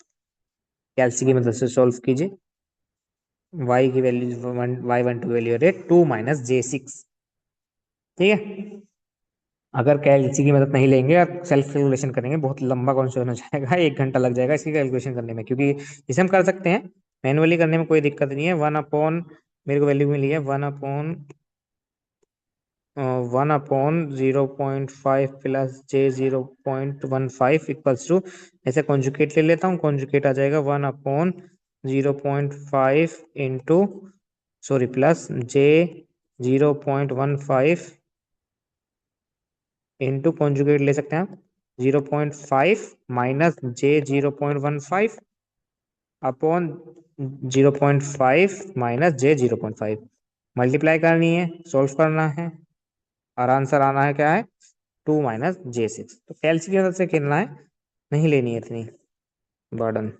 कैलसी की मदद से सॉल्व कीजिए। वाई की वैल्यू Y12 की वैल्यू है 2 - J6, ठीक है। अगर कैलसी की मदद नहीं लेंगे और सेल्फ कैलकुलेशन करेंगे, बहुत लंबा क्वेश्चन हो जाएगा, 1 घंटा लग जाएगा इसकी कैलकुलेशन करने में। क्योंकि इसे हम कर सकते हैं मैनुअली करने में, कोई दिक्कत नहीं है। मेरे को वैल्यू मिली है 1/0.5 प्लस J0.15 इक्वल्स टू, ऐसे कॉन्जुकेट ले लेता हूँ। कॉन्जुकेट आ जाएगा 1/0.5 into, sorry, plus J0.15 into conjugate ले सकते हैं आप, 0.5 minus J0.15 upon 0.5 minus J0.5। Multiply करनी है, सॉल्व करना है, और आंसर आना है क्या है, 2 - J6। तो कैलसी की मदद से खेलना है, नहीं लेनी है इतनी बर्डन।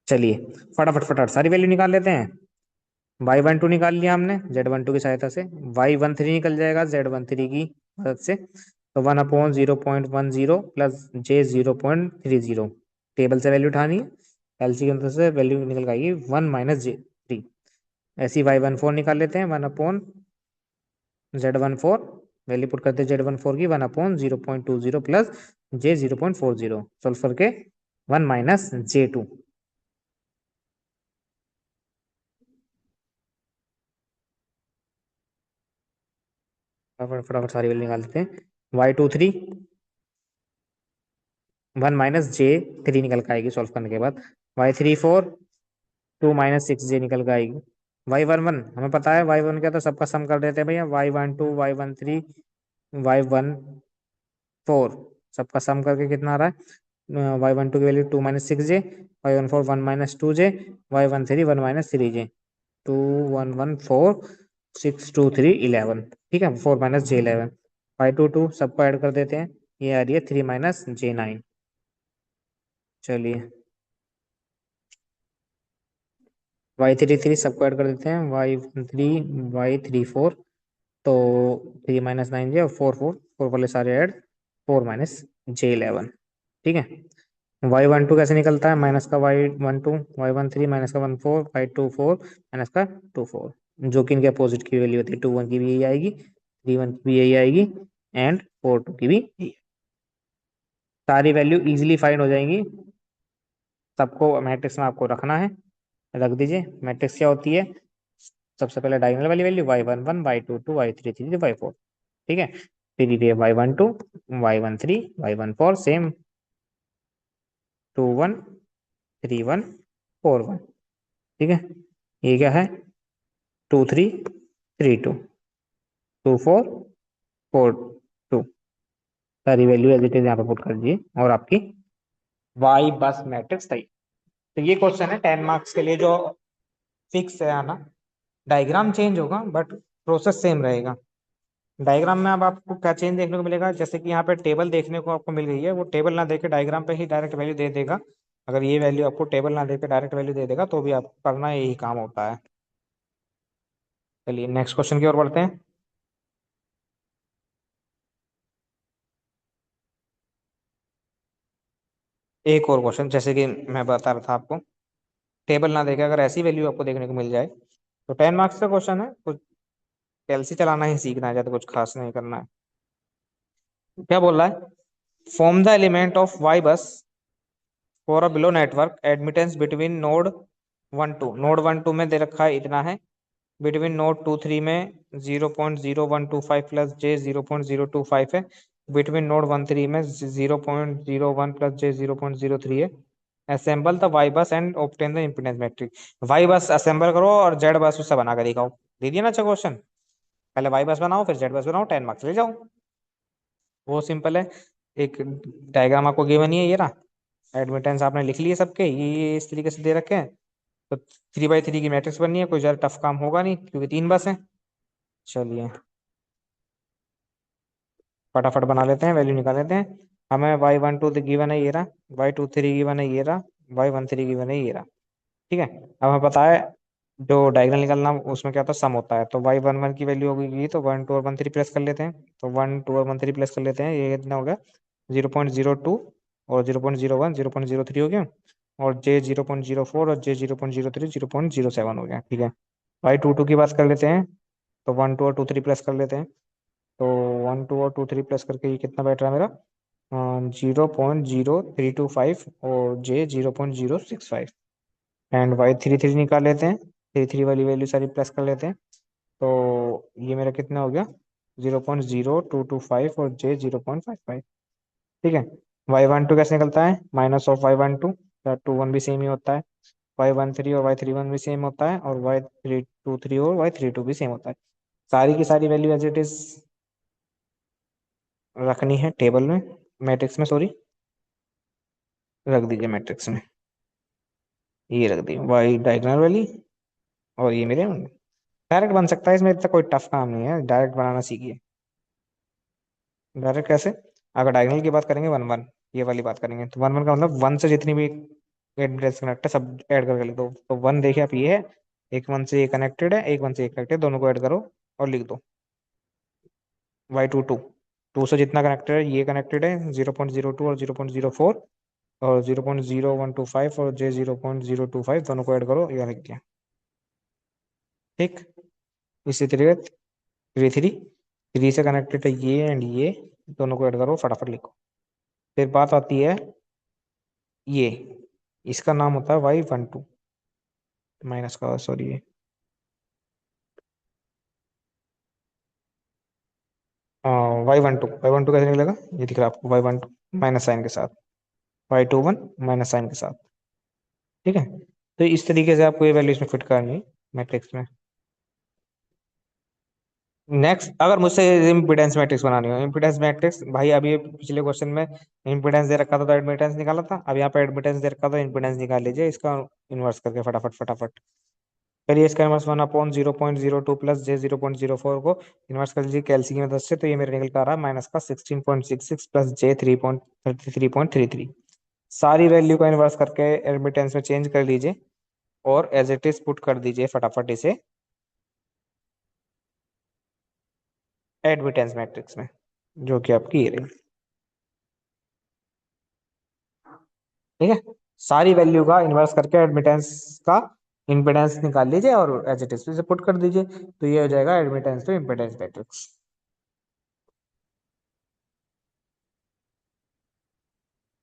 चलिए फटाफट फटाफट सारी वैल्यू निकाल लेते हैं। Y12 निकाल लिया हमने Z12 की सहायता से, Y13 निकल जाएगा Z13 की मदद से। तो 1/0.10 प्लस J0.30, टेबल से वैल्यू उठानी है, एलसी के अंदर से वैल्यू निकल के आएगी 1 - J3। ऐसी Y14 निकाल लेते हैं, 1/Z14, वैल्यू पुट करते हैं Z14 की 1/0.20 प्लस J0.40, सोल्व करके 1 - J2। फटाफट सारी वैल्यू निकाल लेते हैं। Y23 1 - J3 निकल के आएगी सॉल्व करने के बाद। Y34 2 - 6J निकल के आएगी। Y11 हमें पता है, Y1 क्या, तो सबका सम कर देते हैं भैया, Y12 Y13 Y14 सबका सम करके कितना आ रहा है, Y12 की value 2 - 6J, Y14 1 - 2J, Y13 1 - 3J, 2 1 1 4 6 2 3 11, ठीक है, 4 - J11। Y22 सबको ऐड कर देते हैं, ये आ रही है 3 - J9। चलिए Y33 सबको ऐड कर देते हैं, Y34, तो 3 - 9J और 4 वाले सारे ऐड, 4 - J11, ठीक है। Y12 कैसे निकलता है, माइनस का Y12, Y13 माइनस का 14, Y24 माइनस का 24, जो कि इनके अपोजिट की वैल्यू होती है, 21 की भी यही आएगी, 31 की भी यही आएगी, एंड 42 की भी यही। सारी वैल्यू इजीली फाइंड हो जाएंगी। सबको मैट्रिक्स में आपको रखना है, रख दीजिए। मैट्रिक्स क्या होती है, सबसे पहले डायगोनल वाली value Y11 Y22 Y33 Y4, ठीक है। फिर ये Y12 Y13 Y14 सेम, 21 31 41, ठीक है। ये क्या है, 23 32 24 42, सारी वैल्यू एज इट इज यहाँ पे पुट कर दीजिए और आपकी वाई बस मैट्रिक्स तैयार। तो ये क्वेश्चन है 10 मार्क्स के लिए, जो फिक्स है आना। डायग्राम चेंज होगा बट प्रोसेस सेम रहेगा। डायग्राम में अब आपको क्या चेंज देखने को मिलेगा, जैसे कि यहाँ पे टेबल देखने को आपको मिल गई है, वो टेबल ना देके डायग्राम पे ही डायरेक्ट वैल्यू दे देगा। अगर ये वैल्यू आपको टेबल ना देके डायरेक्ट वैल्यू दे देगा तो भी आपको करना यही काम होता है। चलिए नेक्स्ट क्वेश्चन की ओर बढ़ते हैं। एक और क्वेश्चन, जैसे कि मैं बता रहा था आपको, टेबल ना देके अगर ऐसी वैल्यू आपको देखने को मिल जाए, तो 10 मार्क्स का क्वेश्चन है, कुछ कैलसी चलाना ही सीखना है, ज्यादा कुछ खास नहीं करना है। क्या बोल रहा है, form the element of Y bus for a below network admittance between node 1 2, node 1 2 में दे रखा है इतना है, बिटवीन नोड 2 3 में 0.0125 प्लस जे 0.025 है, बिटवीन नोड 1 3 में 0.01 प्लस जे 0.03 है। Assemble the Y bus and obtain the impedance matrix. Y bus assemble करो और जेड बस उससे बना कर दिखाओ। दे दिया ना अच्छा क्वेश्चन, पहले वाई बस बनाओ फिर जेड बस बनाओ, 10 मार्क्स ले जाओ। वो सिंपल है। एक डायग्राम आपको गिवन ही है, ये रहा। एडमिटेंस आपने लिख लिए सबके, ये इस तरीके से दे रखे हैं। तो 3 बाई 3 की मैट्रिक्स बननी है, कोई ज्यादा टफ काम होगा नहीं क्योंकि 3 बस है। चलिए फटाफट बना लेते हैं, वैल्यू निकाल लेते हैं। हमें Y12 गिवन है ये रहा, Y23 गिवन है ये रहा, Y13 गिवन है ये रहा, ठीक है। अब हमें पता है जो डायगोनल निकलना उसमें क्या होता है, सम होता है। तो Y11 की वैल्यू होगी, तो 1 2 और 1 3 प्लस कर लेते हैं, तो 1 2 और 1 3 प्लस कर लेते हैं, ये कितना हो गया 0.02 और 0.01 0.03 हो गया, और J 0.04 और J 0.03 0.07 हो गया, ठीक है। Y22 की बात कर लेते हैं, तो 1 2 और 2 3 प्लस कर लेते हैं, तो 1 2 और 2 3 प्लस करके ये कितना बैठ रहा है मेरा, 0.0325 और J 0.065। एंड Y33 निकाल लेते हैं, 33 वाली वैल्यू सारी प्लस कर लेते हैं, तो ये मेरा कितना हो गया 0.0225 और J 0.55, ठीक है। Y12 कैसे निकलता है, -of Y12, 2 1 भी सेम ही होता है, Y13 और Y31 भी सेम होता है, और Y323 और Y32 भी सेम होता है। सारी की सारी वैल्यू एज इट इज रखनी है टेबल में, मैट्रिक्स में सॉरी, रख दीजिए मैट्रिक्स में। ये रख दी वाई डायगोनल वाली, और ये मेरे डायरेक्ट बन सकता है, इसमें इतना कोई टफ काम नहीं है, डायरेक्ट बनाना सीखिए। डायरेक्ट कैसे, अगर डायगोनल की बात करेंगे 1 1, ये वाली बात करेंगे, तो 1 1 का मतलब 1 से जितनी भी एड्रेस कनेक्ट है सब ऐड करके लिख दो। तो 1 देखिए आप ये है, एक 1 से ये कनेक्टेड है, एक 1 से ये कनेक्टेड, दोनों को ऐड करो और लिख दो। Y22 2 से जितना कनेक्टेड है ये कनेक्टेड है, 0.02 और 0.04, और 0.0125 और J 0.025 दोनों को ऐड करो, ये लिख दिया। ठीक। इसी तरीके थ्री थ्री थ्री से कनेक्टेड है ये एंड ये, दोनों को ऐड करो, फटाफट लिखो। फिर बात आती है ये, इसका नाम होता है Y12 माइनस का, सॉरी ये Y12 कैसे निकलेगा, ये दिख रहा है आपको, Y12 माइनस साइन के साथ, Y21 माइनस साइन के साथ। ठीक है, तो इस तरीके से आपको ये वैल्यू इसमें फिट करनी है मैट्रिक्स में। नेक्स्ट, अगर मुझसे इम्पीडेंस मैट्रिक्स बनानी हो, इम्पीडेंस मैट्रिक्स भाई, अभी ये पिछले क्वेश्चन में इम्पीडेंस दे रखा था तो एडमिटेंस निकाला था, अब यहाँ पे एडमिटेंस दे रखा था, इम्पीडेंस निकाल लीजिए इसका इन्वर्स करके, फटाफट फटाफट करिए इसका इन्वर्स। 1/0.02 प्लस J 0.04 को इन्वर्स कर लीजिए कैलसी की मदद से, तो ये मेरे निकल कर आ रहा है माइनस का 16.66 प्लस J 3.33.33। सारी वैल्यू का इन्वर्स करके एडमिटेंस में चेंज कर लीजिए और एज इट इज पुट कर दीजिए फटाफट इसे एडमिटेंस मैट्रिक्स में, जो कि आपकी ये रही। ठीक है, सारी वैल्यू का इन्वर्स करके एडमिटेंस का इम्पिडेंस निकाल लीजिए और एज इट इज से पुट कर दीजिए, तो ये हो जाएगा एडमिटेंस टू इम्पिडेंस मैट्रिक्स।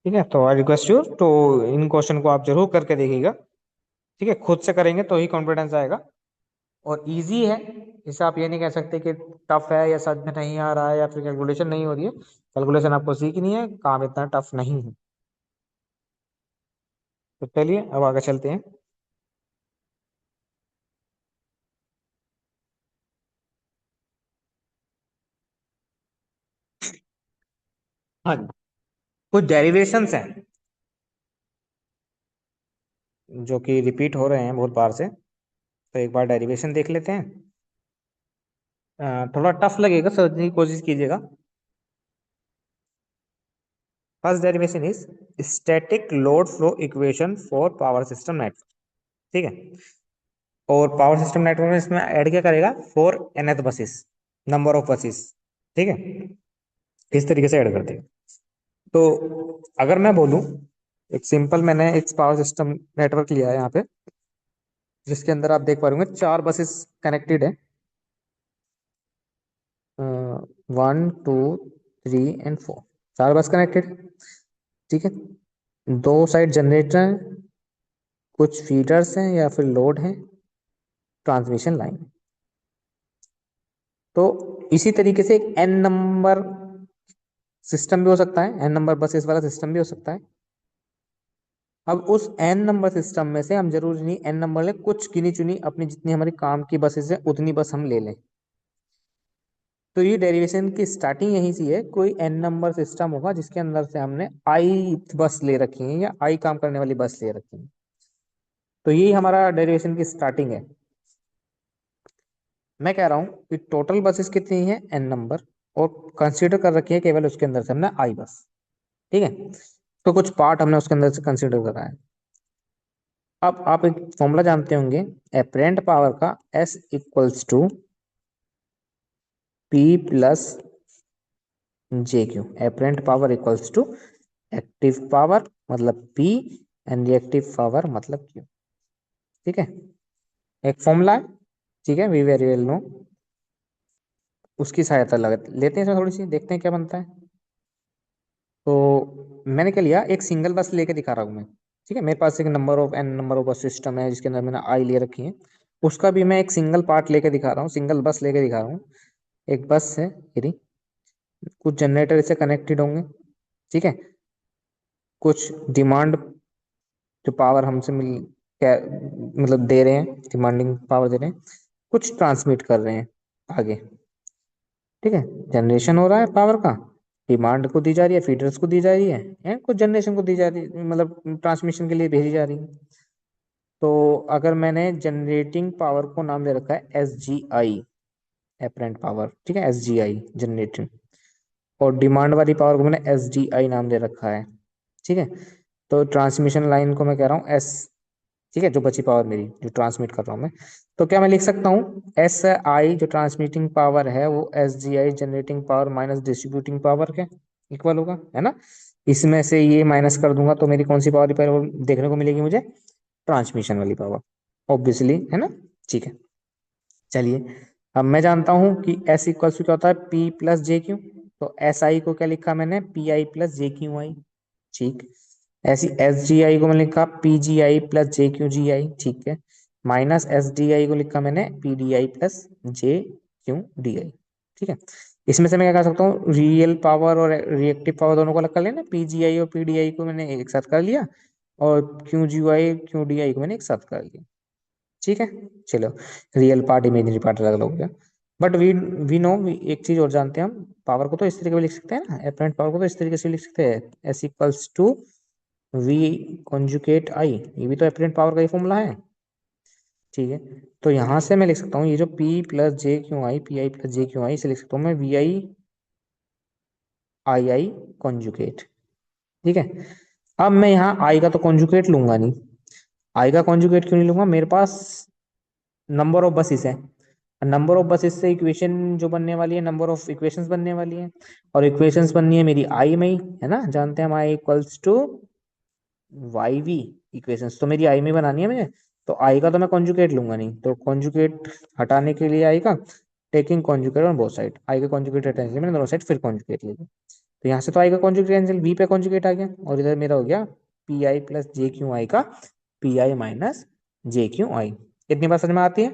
ठीक है, तो आई रिक्वेस्ट यू तो इन क्वेश्चन को आप जरूर करके देखिएगा। ठीक है, खुद से करेंगे तो ही कॉन्फिडेंस आएगा, और इजी है। इसे आप ये नहीं कह सकते कि टफ है या सच में नहीं आ रहा है या फिर कैलकुलेशन नहीं हो रही है, कैलकुलेशन आपको सीखनी है, काम इतना टफ नहीं है। तो चलिए अब आगे चलते हैं। हाँ, कुछ डेरिवेशंस हैं जो कि रिपीट हो रहे हैं बहुत बार से, तो एक बार डेरिवेशन देख लेते हैं। थोड़ा टफ लगेगा, समझने की कोशिश कीजिएगा। First derivation is static load flow equation for power system network. ठीक है, और पावर सिस्टम नेटवर्क में इसमें ऐड क्या करेगा, four nth buses, number of buses. ठीक है, इस तरीके से ऐड करते हैं। तो अगर मैं बोलूं, एक सिंपल मैंने एक पावर सिस्टम नेटवर्क लिया है यहाँ पे, जिसके अंदर आप देख पा रहे होंगे चार बसेस कनेक्टेड है, 1 2 3 एंड 4, चार बस कनेक्टेड। ठीक है, दो साइड जनरेटर हैं, कुछ फीडर्स हैं या फिर लोड है, ट्रांसमिशन लाइन। तो इसी तरीके से एक एन नंबर सिस्टम भी हो सकता है, एन नंबर बसेस वाला सिस्टम भी हो सकता है। अब उस एन नंबर सिस्टम में से हम जरूरी नहीं एन नंबर ले, कुछ गिनी चुनी अपनी जितनी हमारी काम की बसेस है उतनी बस हम ले लें। तो ये डेरिवेशन की स्टार्टिंग यहीं से है, कोई एन नंबर सिस्टम होगा जिसके अंदर से हमने आई बस ले रखी है या आई काम करने वाली बस ले रखी है, तो यही हमारा डेरिवेशन की स्टार्टिंग है। मैं कह रहा हूँ कि टोटल बसेस कितनी है, एन नंबर, और कंसीडर कर रखी है केवल उसके अंदर से हमने आई बस। ठीक है, तो कुछ पार्ट हमने उसके अंदर से कंसीडर करा है। अब आप एक फॉर्मूला जानते होंगे एपरेंट पावर का, S equals to P plus J Q. Apparent power equals to active power मतलब P एंड रिएक्टिव पावर मतलब Q। ठीक है, एक फॉर्मूला है, ठीक है, वी वेरी वेल नो, उसकी सहायता लेते हैं इसमें, थोड़ी सी देखते हैं क्या बनता है। तो मैंने क्या लिया, एक सिंगल बस लेके दिखा रहा हूँ मैं। ठीक है, मेरे पास एक number of N number of bus system है जिसके अंदर मैंने आई ले रखी है, उसका भी मैं एक सिंगल पार्ट लेके दिखा रहा हूँ, सिंगल बस लेके दिखा रहा हूँ। एक बस है यदि, कुछ जनरेटर इससे कनेक्टेड होंगे। ठीक है, कुछ डिमांड, जो पावर हमसे मतलब दे रहे हैं, डिमांडिंग पावर दे रहे हैं, कुछ ट्रांसमिट कर रहे हैं आगे। ठीक है, जनरेशन हो रहा है पावर का, डिमांड को दी जा रही है, फीडर्स को दी जा रही है, एंड कुछ जनरेशन को दी जा रही है, मतलब ट्रांसमिशन के लिए भेजी जा रही है। तो अगर मैंने जनरेटिंग पावर को नाम दे रखा है SGI, एपरेंट पावर, ठीक है, SGI जनरेटिंग, और डिमांड वाली पावर को मैंने SDI नाम दे रखा है। ठीक है, तो ट्रांसमिशन लाइन को मैं कह रहा हूँ S। ठीक है, जो बची पावर मेरी जो ट्रांसमिट कर रहा हूँ मैं, तो क्या मैं लिख सकता हूँ SI जो ट्रांसमिटिंग पावर है वो SGI generating power minus distributing power के इक्वल होगा, है ना। इसमें से ये माइनस कर दूंगा तो मेरी कौन सी पावर देखने को मिलेगी मुझे? ट्रांसमिशन वाली पावर, ऑब्वियसली, है ना? ठीक है, चलिए। अब मैं जानता हूं कि एस इक्वल्स टू क्या होता है, पी प्लस जे क्यू। तो एस आई को क्या लिखा मैंने, P I plus J Q आई। ठीक। ऐसी एस जी आई को मैंने लिखा पी जी आई प्लस जे क्यू जी आई। ठीक है। माइनस एस डी आई को लिखा मैंने P D I plus J Q D आई। ठीक है। इसमें से मैं क्या कर सकता हूँ, रियल पावर और रिएक्टिव पावर दोनों को अलग कर लेना। पी जी आई और पी डी आई को मैंने एक साथ कर लिया, और Q G I Q D I को मैंने एक साथ कर लिया। ठीक है। चलो, रियल पार्ट इमेजिनरी पार्ट अलग अलग हो गया। बट वी नो, एक चीज और जानते हैं हम, पावर को तो इस तरीके से लिख सकते हैं ना, एपरेंट पावर को तो इस तरीके से लिख सकते हैं, S equals to V conjugate I. ये भी तो एपरेंट पावर का ही फॉर्मूला है। ठीक है। तो यहां से मैं लिख सकता हूँ ये जो P plus J Q I, P I plus J Q आई, से लिख सकता हूँ मैं we I I I conjugate. ठीक है। अब मैं यहाँ आई का तो कॉन्जुगेट लूंगा नहीं। आई का कॉन्जुगेट क्यों नहीं लूंगा, मेरे पास नंबर ऑफ बसेस है। नंबर ऑफ बसेस से इक्वेशन जो बनने वाली है, नंबर ऑफ इक्वेशंस बनने वाली है, और इक्वेशंस बननी है मेरी आई में ही, है ना? जानते हैं हम I equals to Y V. Equations तो मेरी आई में बनानी है मुझे, तो आई का तो मैं कॉन्जुगेट लूंगा नहीं। तो कॉन्जुगेट हटाने के लिए आई का, taking conjugate on both side, I का कॉन्जुगेट हटाने के लिए मैंने दोनों साइड फिर कॉन्जुगेट लिया। तो यहाँ से तो आई का कॉन्जुगेट कैंसिल, वी पे कॉन्जुगेट आ गया, और इधर मेरा हो गया P I plus J Q I का P I minus J Q I. कितनी बार समझ में आती है?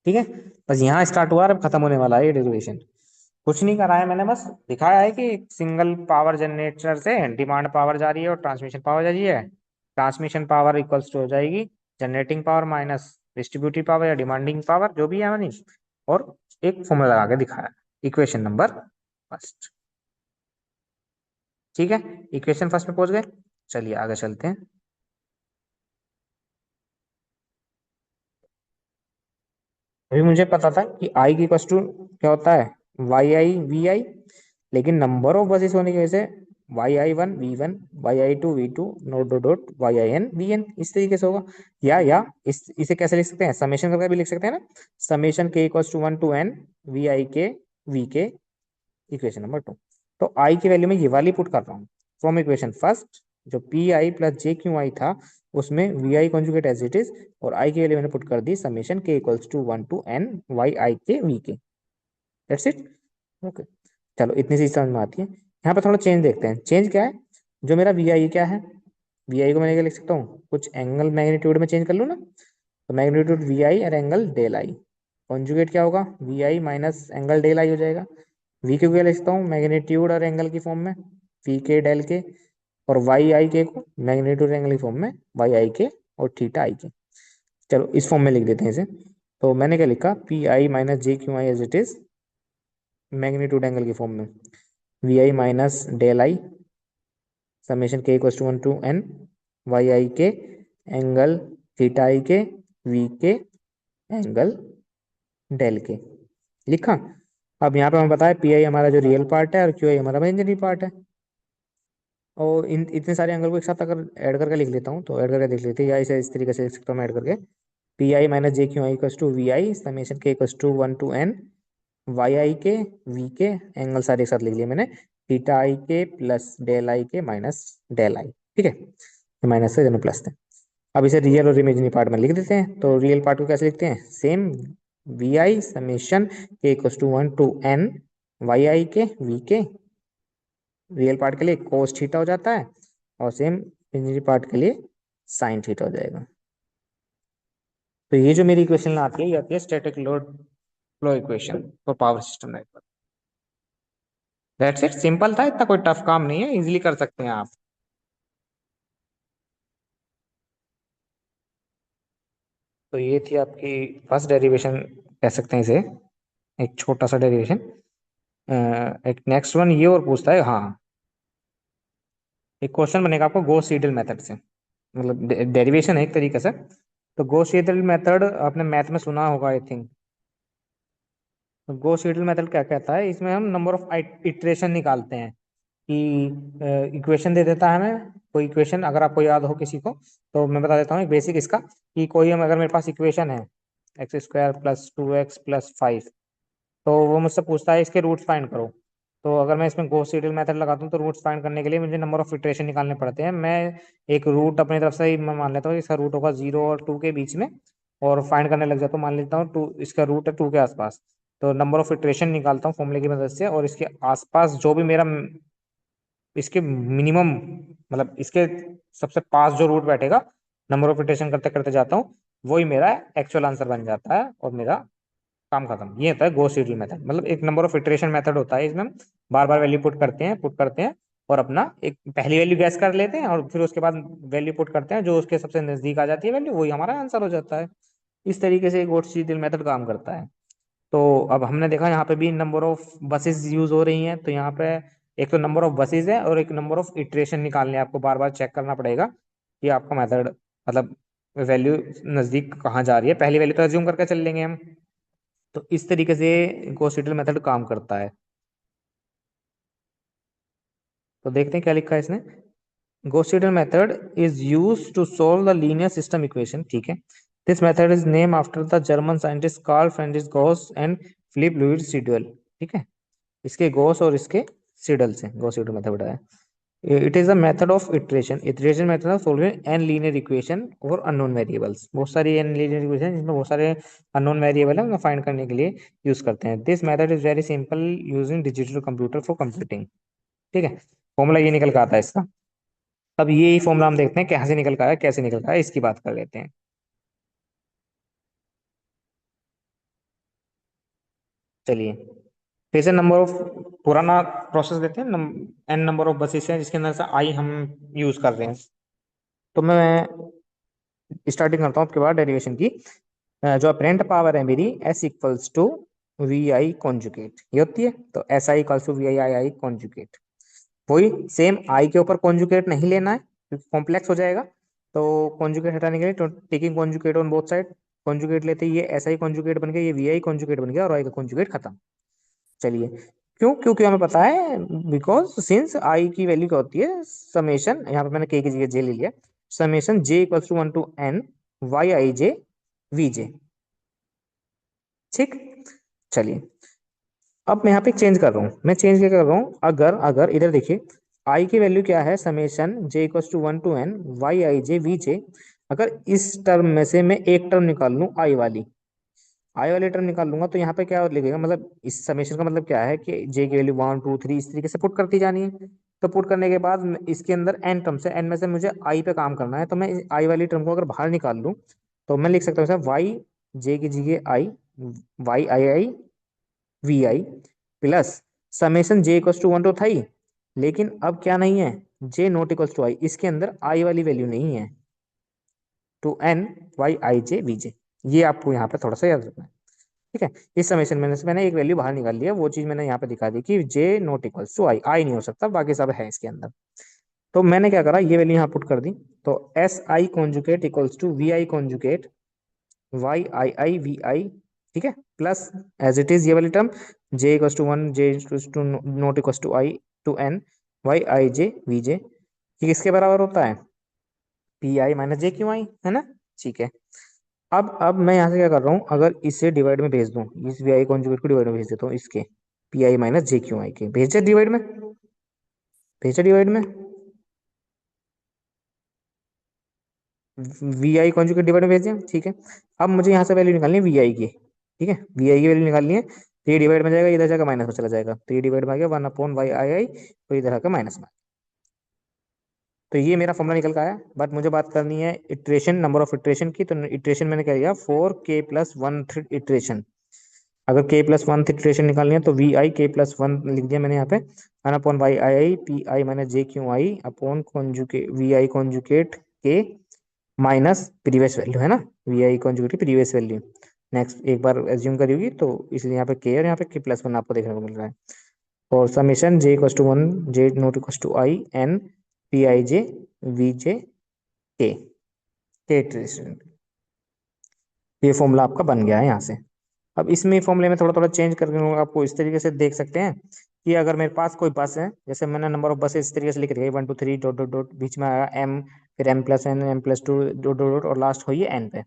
ठीक है। बस यहाँ स्टार्ट हुआ और अब खत्म होने वाला है ये डेरिवेशन। कुछ नहीं करा है मैंने, बस दिखाया है कि सिंगल पावर जनरेटर से डिमांड पावर जा रही है और ट्रांसमिशन पावर जा रही है। ट्रांसमिशन पावर इक्वल्स टू हो जाएगी generating power minus distributive power या डिमांडिंग पावर, जो भी है मैंने, और एक फॉर्मूला लगा के दिखाया। Equation number first. ठीक है। इक्वेशन फर्स्ट में पहुंच गए, चलिए आगे चलते हैं। अभी मुझे पता था कि आई की इक्वल टू क्या होता है, वाई आई वी आई। लेकिन नंबर ऑफ बसेस होने की वजह से Y I one V one, Y I two V two, note dot dot Y I N V N, इस तरीके से होगा। या इसे कैसे लिख सकते हैं, समेशन करके भी लिख सकते हैं ना। Summation K equal to one to N V I K V के, इक्वेशन नंबर टू। तो आई की वैल्यू में ये वाली पुट कर रहा हूँ फ्रॉम इक्वेशन फर्स्ट। जो P I plus J Q I था, उसमें V I conjugate as it is, और आई की वैल्यू मैंने पुट कर दी summation K equals to one to N Y I K V K. That's it. Okay. चलो, इतनी सी समझ में आती है। यहाँ पे थोड़ा चेंज देखते हैं। चेंज क्या है, जो मेरा वी आई क्या है, वी आई को मैंने क्या लिख सकता हूँ, कुछ एंगल मैग्नीट्यूड में चेंज कर लूँ ना। तो मैग्नीट्यूड वी आई और एंगल डेल आई, कॉन्जुगेट क्या होगा, V I minus angle del I हो जाएगा। वी के क्या लिखता हूँ, मैग्नीट्यूड और एंगल की फॉर्म में, वी के डेल के, और वाई आई के को मैग्नीट्यूड एंगल की फॉर्म में, वाई आई के और थीटा आई के। चलो, इस फॉर्म में लिख देते हैं इसे। तो मैंने क्या लिखा, P I minus J Q I as it is, magnitude angle की फॉर्म में, V I minus del I summation K equal to one to N Y I K angle theta I K V के angle del के, लिखा। अब यहाँ पे हमें पता है पी आई हमारा जो रियल पार्ट है और क्यू आई हमारा इमेजिनरी पार्ट है। और इन इतने सारे एंगल को एक साथ अगर ऐड करके लिख लेता हूँ, तो ऐड करके देख लेते हैं, या इसे इस तरीके से लिख सकता हूँ ऐड करके, P I minus J Q I equals to V I summation K equals to one to N Y I K V के एंगल सारे एक साथ लिख लिए मैंने, theta I K plus del I के माइनस डेल आई। ठीक है, ये माइनस से दोनों प्लस थे। अब इसे रियल और इमेजिनरी पार्ट में लिख देते हैं। तो रियल पार्ट को कैसे लिखते हैं, same V I summation K equals to one to N Y I K V के, रियल पार्ट के लिए कोस थीटा हो जाता है, और सेम इमेजिनरी पार्ट के लिए साइन थीटा हो जाएगा। तो ये जो मेरी इक्वेशन आती है, ये आती है static load flow equation for power system network. That's it, simple था, इतना कोई टफ काम नहीं है, इजीली कर सकते हैं आप। तो ये थी आपकी फर्स्ट डेरिवेशन, कह सकते हैं इसे, एक छोटा सा डेरिवेशन। एक नेक्स्ट वन ये और पूछता है, हाँ, एक क्वेश्चन बनेगा आपको गॉस सीडल मेथड से, मतलब डेरिवेशन है एक तरीके से। तो गॉस सीडल मेथड आपने मैथ में सुना होगा आई थिंक। तो गॉस सीडल मेथड क्या कहता है, इसमें हम नंबर ऑफ इटरेशन निकालते हैं। कि इक्वेशन दे देता है हमें कोई इक्वेशन, अगर आपको याद हो किसी को, तो मैं बता देता हूँ एक बेसिक इसका, कि कोई हम, अगर मेरे पास इक्वेशन है x square plus two x plus five, तो वो मुझसे पूछता है इसके रूट्स फाइंड करो। तो अगर मैं इसमें गॉस सीडल मेथड लगाता हूँ तो रूट्स फाइंड करने के लिए मुझे नंबर ऑफ इटरेशन निकालने पड़ते हैं। मैं एक रूट अपनी तरफ से ही मैं मान लेता हूँ, इसका रूट होगा 0 और 2 के बीच में, और फाइंड करने लग जाता हूँ। मान लेता हूँ 2, इसका रूट है 2 के आसपास। तो नंबर ऑफ इटरेशन निकालता हूँ फॉर्मूले की मदद से, और इसके आसपास जो भी मेरा इसके मिनिमम, मतलब इसके सबसे पास जो रूट बैठेगा, नंबर ऑफ इटरेशन करते करते जाता हूँ, वही मेरा एक्चुअल आंसर बन जाता है और मेरा काम खत्म। ये होता है गॉस सीडल मेथड। मतलब एक नंबर ऑफ इटरेशन मेथड होता है, इसमें हम बार बार वैल्यू पुट करते हैं और अपना एक पहली वैल्यू गैस कर लेते हैं, और फिर उसके बाद वैल्यू पुट करते हैं, जो उसके सबसे नजदीक आ जाती है वैल्यू, वही हमारा आंसर हो जाता है। इस तरीके से गॉस सीडल मेथड काम करता है। तो अब हमने देखा यहाँ पे भी नंबर ऑफ बसेस यूज हो रही हैं, तो यहाँ पे एक तो नंबर ऑफ बसेस है और एक नंबर ऑफ इटरेशन निकालने हैं। आपको बार बार चेक करना पड़ेगा कि आपका मेथड, मतलब वैल्यू नजदीक कहाँ जा रही है। पहली वैल्यू तो अज्यूम करके चल लेंगे हम। तो इस तरीके से गॉस सीडल मेथड काम करता है। तो देखते हैं क्या लिखा है इसने। Gauss Seidel method is use to solve the linear system equation, ठीक है। This method is name after the German scientist Carl Friedrich Gauss and Philip Louis Seidel, ठीक है। इसके गॉस और इसके सीडल से गॉस सीडल मेथड है। It is a method of iteration, iteration method of solving N linear equation और unknown variables. बहुत सारी एन लीनियर इक्वेशन जिसमें बहुत सारे अननोन वेरिएबल है, उन्हें फाइंड करने के लिए यूज करते हैं। This method is very simple using digital computer for computing, ठीक है। फॉर्मूला ये निकल के आता है इसका। अब ये फॉर्मूला हम देखते हैं कहाँ से निकल का है, कैसे निकल का है, इसकी बात कर लेते हैं। चलिए फिर से नंबर ऑफ, पुराना प्रोसेस देते हैं। एन नंबर ऑफ बसेस हैं जिसके अंदर से आई हम यूज कर रहे हैं। तो मैं स्टार्टिंग करता हूँ आपके बाद डेरिवेशन की। जो अपरेंट पावर है मेरी, S equals to V I conjugate, ये होती है। तो S I equals to V I I I conjugate. वही सेम आई के ऊपर कॉन्जुगेट नहीं लेना है क्योंकि कॉम्प्लेक्स हो जाएगा। तो कॉन्जुगेट हटाने के लिए तो taking conjugate on both side, conjugate लेते ही ये एस आई कॉन्जुगेट बन गया, ये वी आई कॉन्जुगेट बन गया, और आई का कॉन्जुगेट खत्म। चलिए, क्यों? क्योंकि हमें पता है, बिकॉज सिंस आई की वैल्यू क्या होती है, समेशन, यहाँ पे मैंने के की जगह जे ले लिया, summation J equals to 1 to n Y I J V J, ठीक। चलिए, अब मैं यहाँ पे चेंज कर रहा हूँ। मैं चेंज क्या कर रहा हूँ, अगर अगर इधर देखिए, आई की वैल्यू क्या है, summation J equals to 1 to n Y I J V J. अगर इस टर्म में से मैं एक टर्म निकाल लूँ, आई वाली टर्म निकाल लूंगा, तो यहाँ पे क्या लिखेगा, मतलब इस समेशन का मतलब क्या है कि जे की वैल्यू 1 2 3 इस तरीके से पुट करती जानी है। तो पुट करने के बाद इसके अंदर एन टर्म्स है, एन में से मुझे आई पे काम करना है, तो मैं आई वाली टर्म को अगर बाहर निकाल लूँ, तो मैं लिख सकता हूँ वाई जे की जगह I, Y I I V I plus summation J equals to 1 to था ही, लेकिन अब क्या नहीं है, J not equals to I, इसके अंदर आई वाली वैल्यू नहीं है, to N Y I J V J. ये आपको यहाँ पे थोड़ा सा याद रखना है, ठीक है। इस समेशन में से मैंने एक वैल्यू बाहर निकाल लिया, वो चीज मैंने यहाँ पे दिखा दी कि जे नॉट इक्वल्स टू आई, आई नहीं हो सकता, बाकी सब है इसके अंदर। तो मैंने क्या करा, ये वैल्यू यहाँ पुट कर दी। तो S I conjugate equals to V I conjugate Y I I V I, ठीक है, प्लस एज इट इज ये वाली term, J equals to 1, J to not equals to I, to N Y I J V J. ये किसके बराबर होता है, P I minus J Q I, है ना, ठीक है। अब मैं यहाँ से क्या कर रहा हूँ, अगर इसे डिवाइड में भेज दूँ, इस वी आई कॉन्जुगेट को डिवाइड में भेज देता हूँ, इसके P I minus J Q आई के, भेजे डिवाइड में, भेजे डिवाइड में, वी आई कॉन्जुगेट डिवाइड में भेजे, ठीक है। अब मुझे यहाँ से वैल्यू निकालनी है वी आई की, ठीक है, वी आई की वैल्यू निकालनी है। तो ये डिवाइड में जाएगा, इधर जाएगा माइनस में चला जाएगा, तो ये डिवाइड में आ गया 1/वाई आई आई, तो इधर आकर माइनस में। तो ये मेरा फॉर्मूला निकल का आया। बट मुझे बात करनी है इटरेशन, नंबर ऑफ इटरेशन की। तो इटरेशन मैंने क्या किया, 4k+1 इटरेशन। अगर k+1 इटरेशन निकालनी है तो वी आई k+1 लिख दिया मैंने यहाँ पे, one upon Y I I P I minus J Q I upon conjugate V I conjugate के माइनस प्रीवियस वैल्यू, है ना, वी आई कॉन्जुकेट की प्रीवियस वैल्यू नेक्स्ट एक बार एज्यूम करी होगी, तो इसलिए यहाँ पे के और यहाँ पे k+1 आपको देखने को मिल रहा है। और summation J equals to 1, J not equals to I N P I J V J के इटरेशन। ये फॉर्मूला आपका बन गया है यहाँ से। अब इसमें फॉर्मूले में थोड़ा थोड़ा चेंज करके आपको इस तरीके से देख सकते हैं कि अगर मेरे पास कोई बस है, जैसे मैंने नंबर ऑफ बस इस तरीके से लिख दिया, 1 2 3 डॉट डॉट डॉट, बीच में आया एम, फिर m+n m+2 dot dot dot, और लास्ट हुई है एन पे।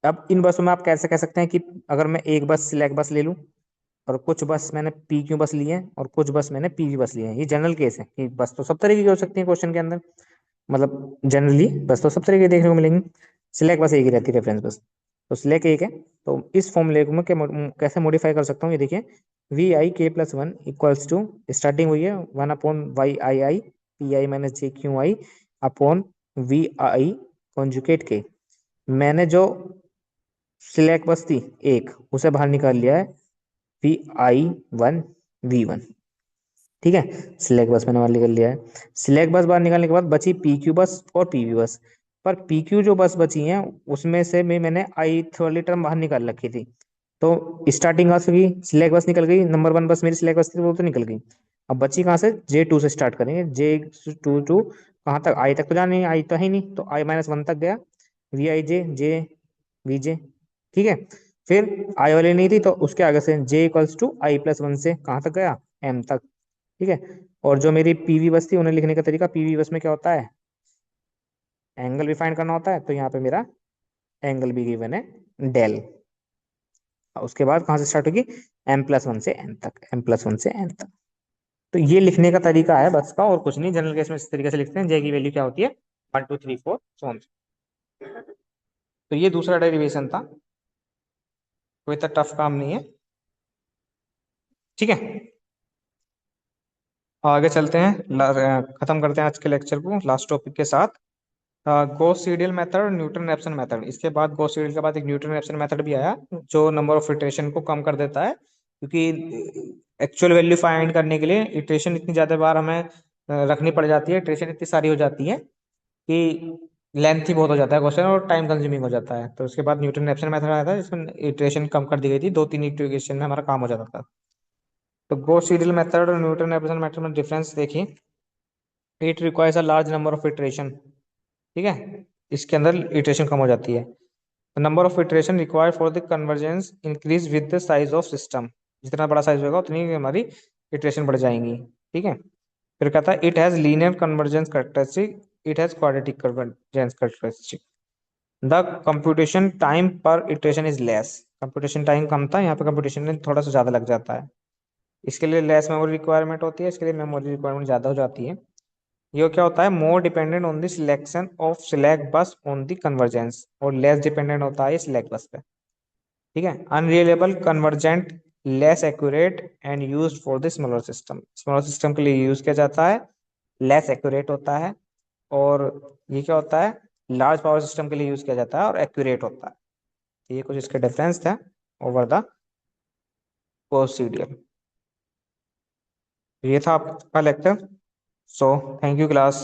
अब इन बसों में आप कैसे कह सकते हैं कि अगर मैं एक बस सिलेक्ट बस ले लूँ, और कुछ बस मैंने पी क्यू बस ली है और कुछ बस मैंने पीवी बस लिए हैं। ये जनरल केस है कि बस तो सब तरह की हो सकती है क्वेश्चन के अंदर, मतलब जनरली बस तो सब तरह के देखने को मिलेंगे। सिलेक्ट बस एक ही रहती है, रेफरेंस बस। तो सिलेक्ट एक है। तो इस फॉर्मूले को मैं कैसे मॉडिफाई कर सकता हूँ, ये देखिए। V I K plus one equals to, starting हुई है 1/वाई I I, P I minus J Q I upon V I conjugate K. मैंने जो सिलेक्ट बस थी एक, उसे बाहर निकाल लिया है, Vi1 V1। ठीक है, सिलेक्ट बस मैंने बाहर निकाल लिया है। सिलेक्ट बस बाहर निकालने के बाद बची पी क्यू बस और पीवी बस। पर पी क्यू जो बस बची है उसमें से मैंने आई वाली टर्म बाहर निकाल रखी थी। तो स्टार्टिंग कहाँ से हुई, सिलेक्ट बस निकल गई, नंबर वन बस मेरी सिलेक्ट बस थी वो तो निकल गई। अब बची कहाँ से, J2 से स्टार्ट करेंगे। J2 कहाँ तक, आई तक तो जाना नहीं, आई तो है ही नहीं, तो I-1 तक गया। Vi j ठीक है। फिर आई वाली नहीं थी तो उसके आगे से J=I+1 से कहाँ तक गया, M तक। ठीक है। और जो मेरी पीवी बस थी उन्हें लिखने का तरीका, पीवी बस में क्या होता है, एंगल भी फाइंड करना होता है। तो यहाँ पे मेरा एंगल भी गिवन है, डेल। उसके बाद कहाँ से स्टार्ट होगी, M+1 से N तक, M+1 से N तक। तो ये लिखने का तरीका है बस का, और कुछ नहीं। जनरल केस में इस तरीके से लिखते हैं, J की वैल्यू क्या होती है, 1 2 3 4 so on। तो ये दूसरा डेरिवेशन था, कोई इतना टफ काम नहीं है। ठीक है, आगे चलते हैं, खत्म करते हैं आज के लेक्चर को लास्ट टॉपिक के साथ। गॉस सीडल मेथड और न्यूटन रैप्सन मेथड। इसके बाद गॉस सीडल के बाद एक न्यूटन रैप्सन मेथड भी आया, जो नंबर ऑफ इटरेशन को कम कर देता है, क्योंकि एक्चुअल वैल्यू फाइंड करने के लिए इटरेशन इतनी ज्यादा बार हमें रखनी पड़ जाती है, इटरेशन इतनी सारी हो जाती है कि लेंथ ही बहुत हो जाता है क्वेश्चन और टाइम कंज्यूमिंग हो जाता है। तो उसके बाद न्यूटन रैप्सन मेथड आया था, जिसमें इटरेशन कम कर दी गई थी, 2 3 इटरेशन में हमारा काम हो जाता था। तो गॉस सीडल मेथड और न्यूटन रैप्सन मेथड में डिफरेंस देखिए। It requires a large number of iteration. ठीक है, इसके अंदर इटरेशन कम हो जाती है। Number of iteration required for the convergence increase with the size of system. जितना बड़ा साइज होगा उतनी हमारी इटरेशन बढ़ जाएंगी। ठीक है। फिर कहता है it has linear convergence characteristic, it has quadratic convergence characteristic. The computation time per iteration is less. Computation time कम था, यहाँ पे कंप्यूटेशन थोड़ा सा ज्यादा लग जाता है। इसके लिए लेस मेमोरी रिक्वायरमेंट होती है, इसके लिए मेमोरी रिक्वायरमेंट ज्यादा हो जाती है। ये क्या होता है, मोर dependent on the selection of select बस ऑन द कन्वर्जेंस, और लेस डिपेंडेंट होता है सिलेक्ट बस पे। ठीक है। Unreliable convergent, less accurate and used for the smaller system. Smaller system के लिए यूज किया जाता है, लेस एक्यूरेट होता है। और ये क्या होता है, लार्ज पावर सिस्टम के लिए यूज किया जाता है और एक्यूरेट होता है। तो ये कुछ इसके डिफरेंस था ओवर द प्रोसीडियर। ये था आपका lecture. So thank you class.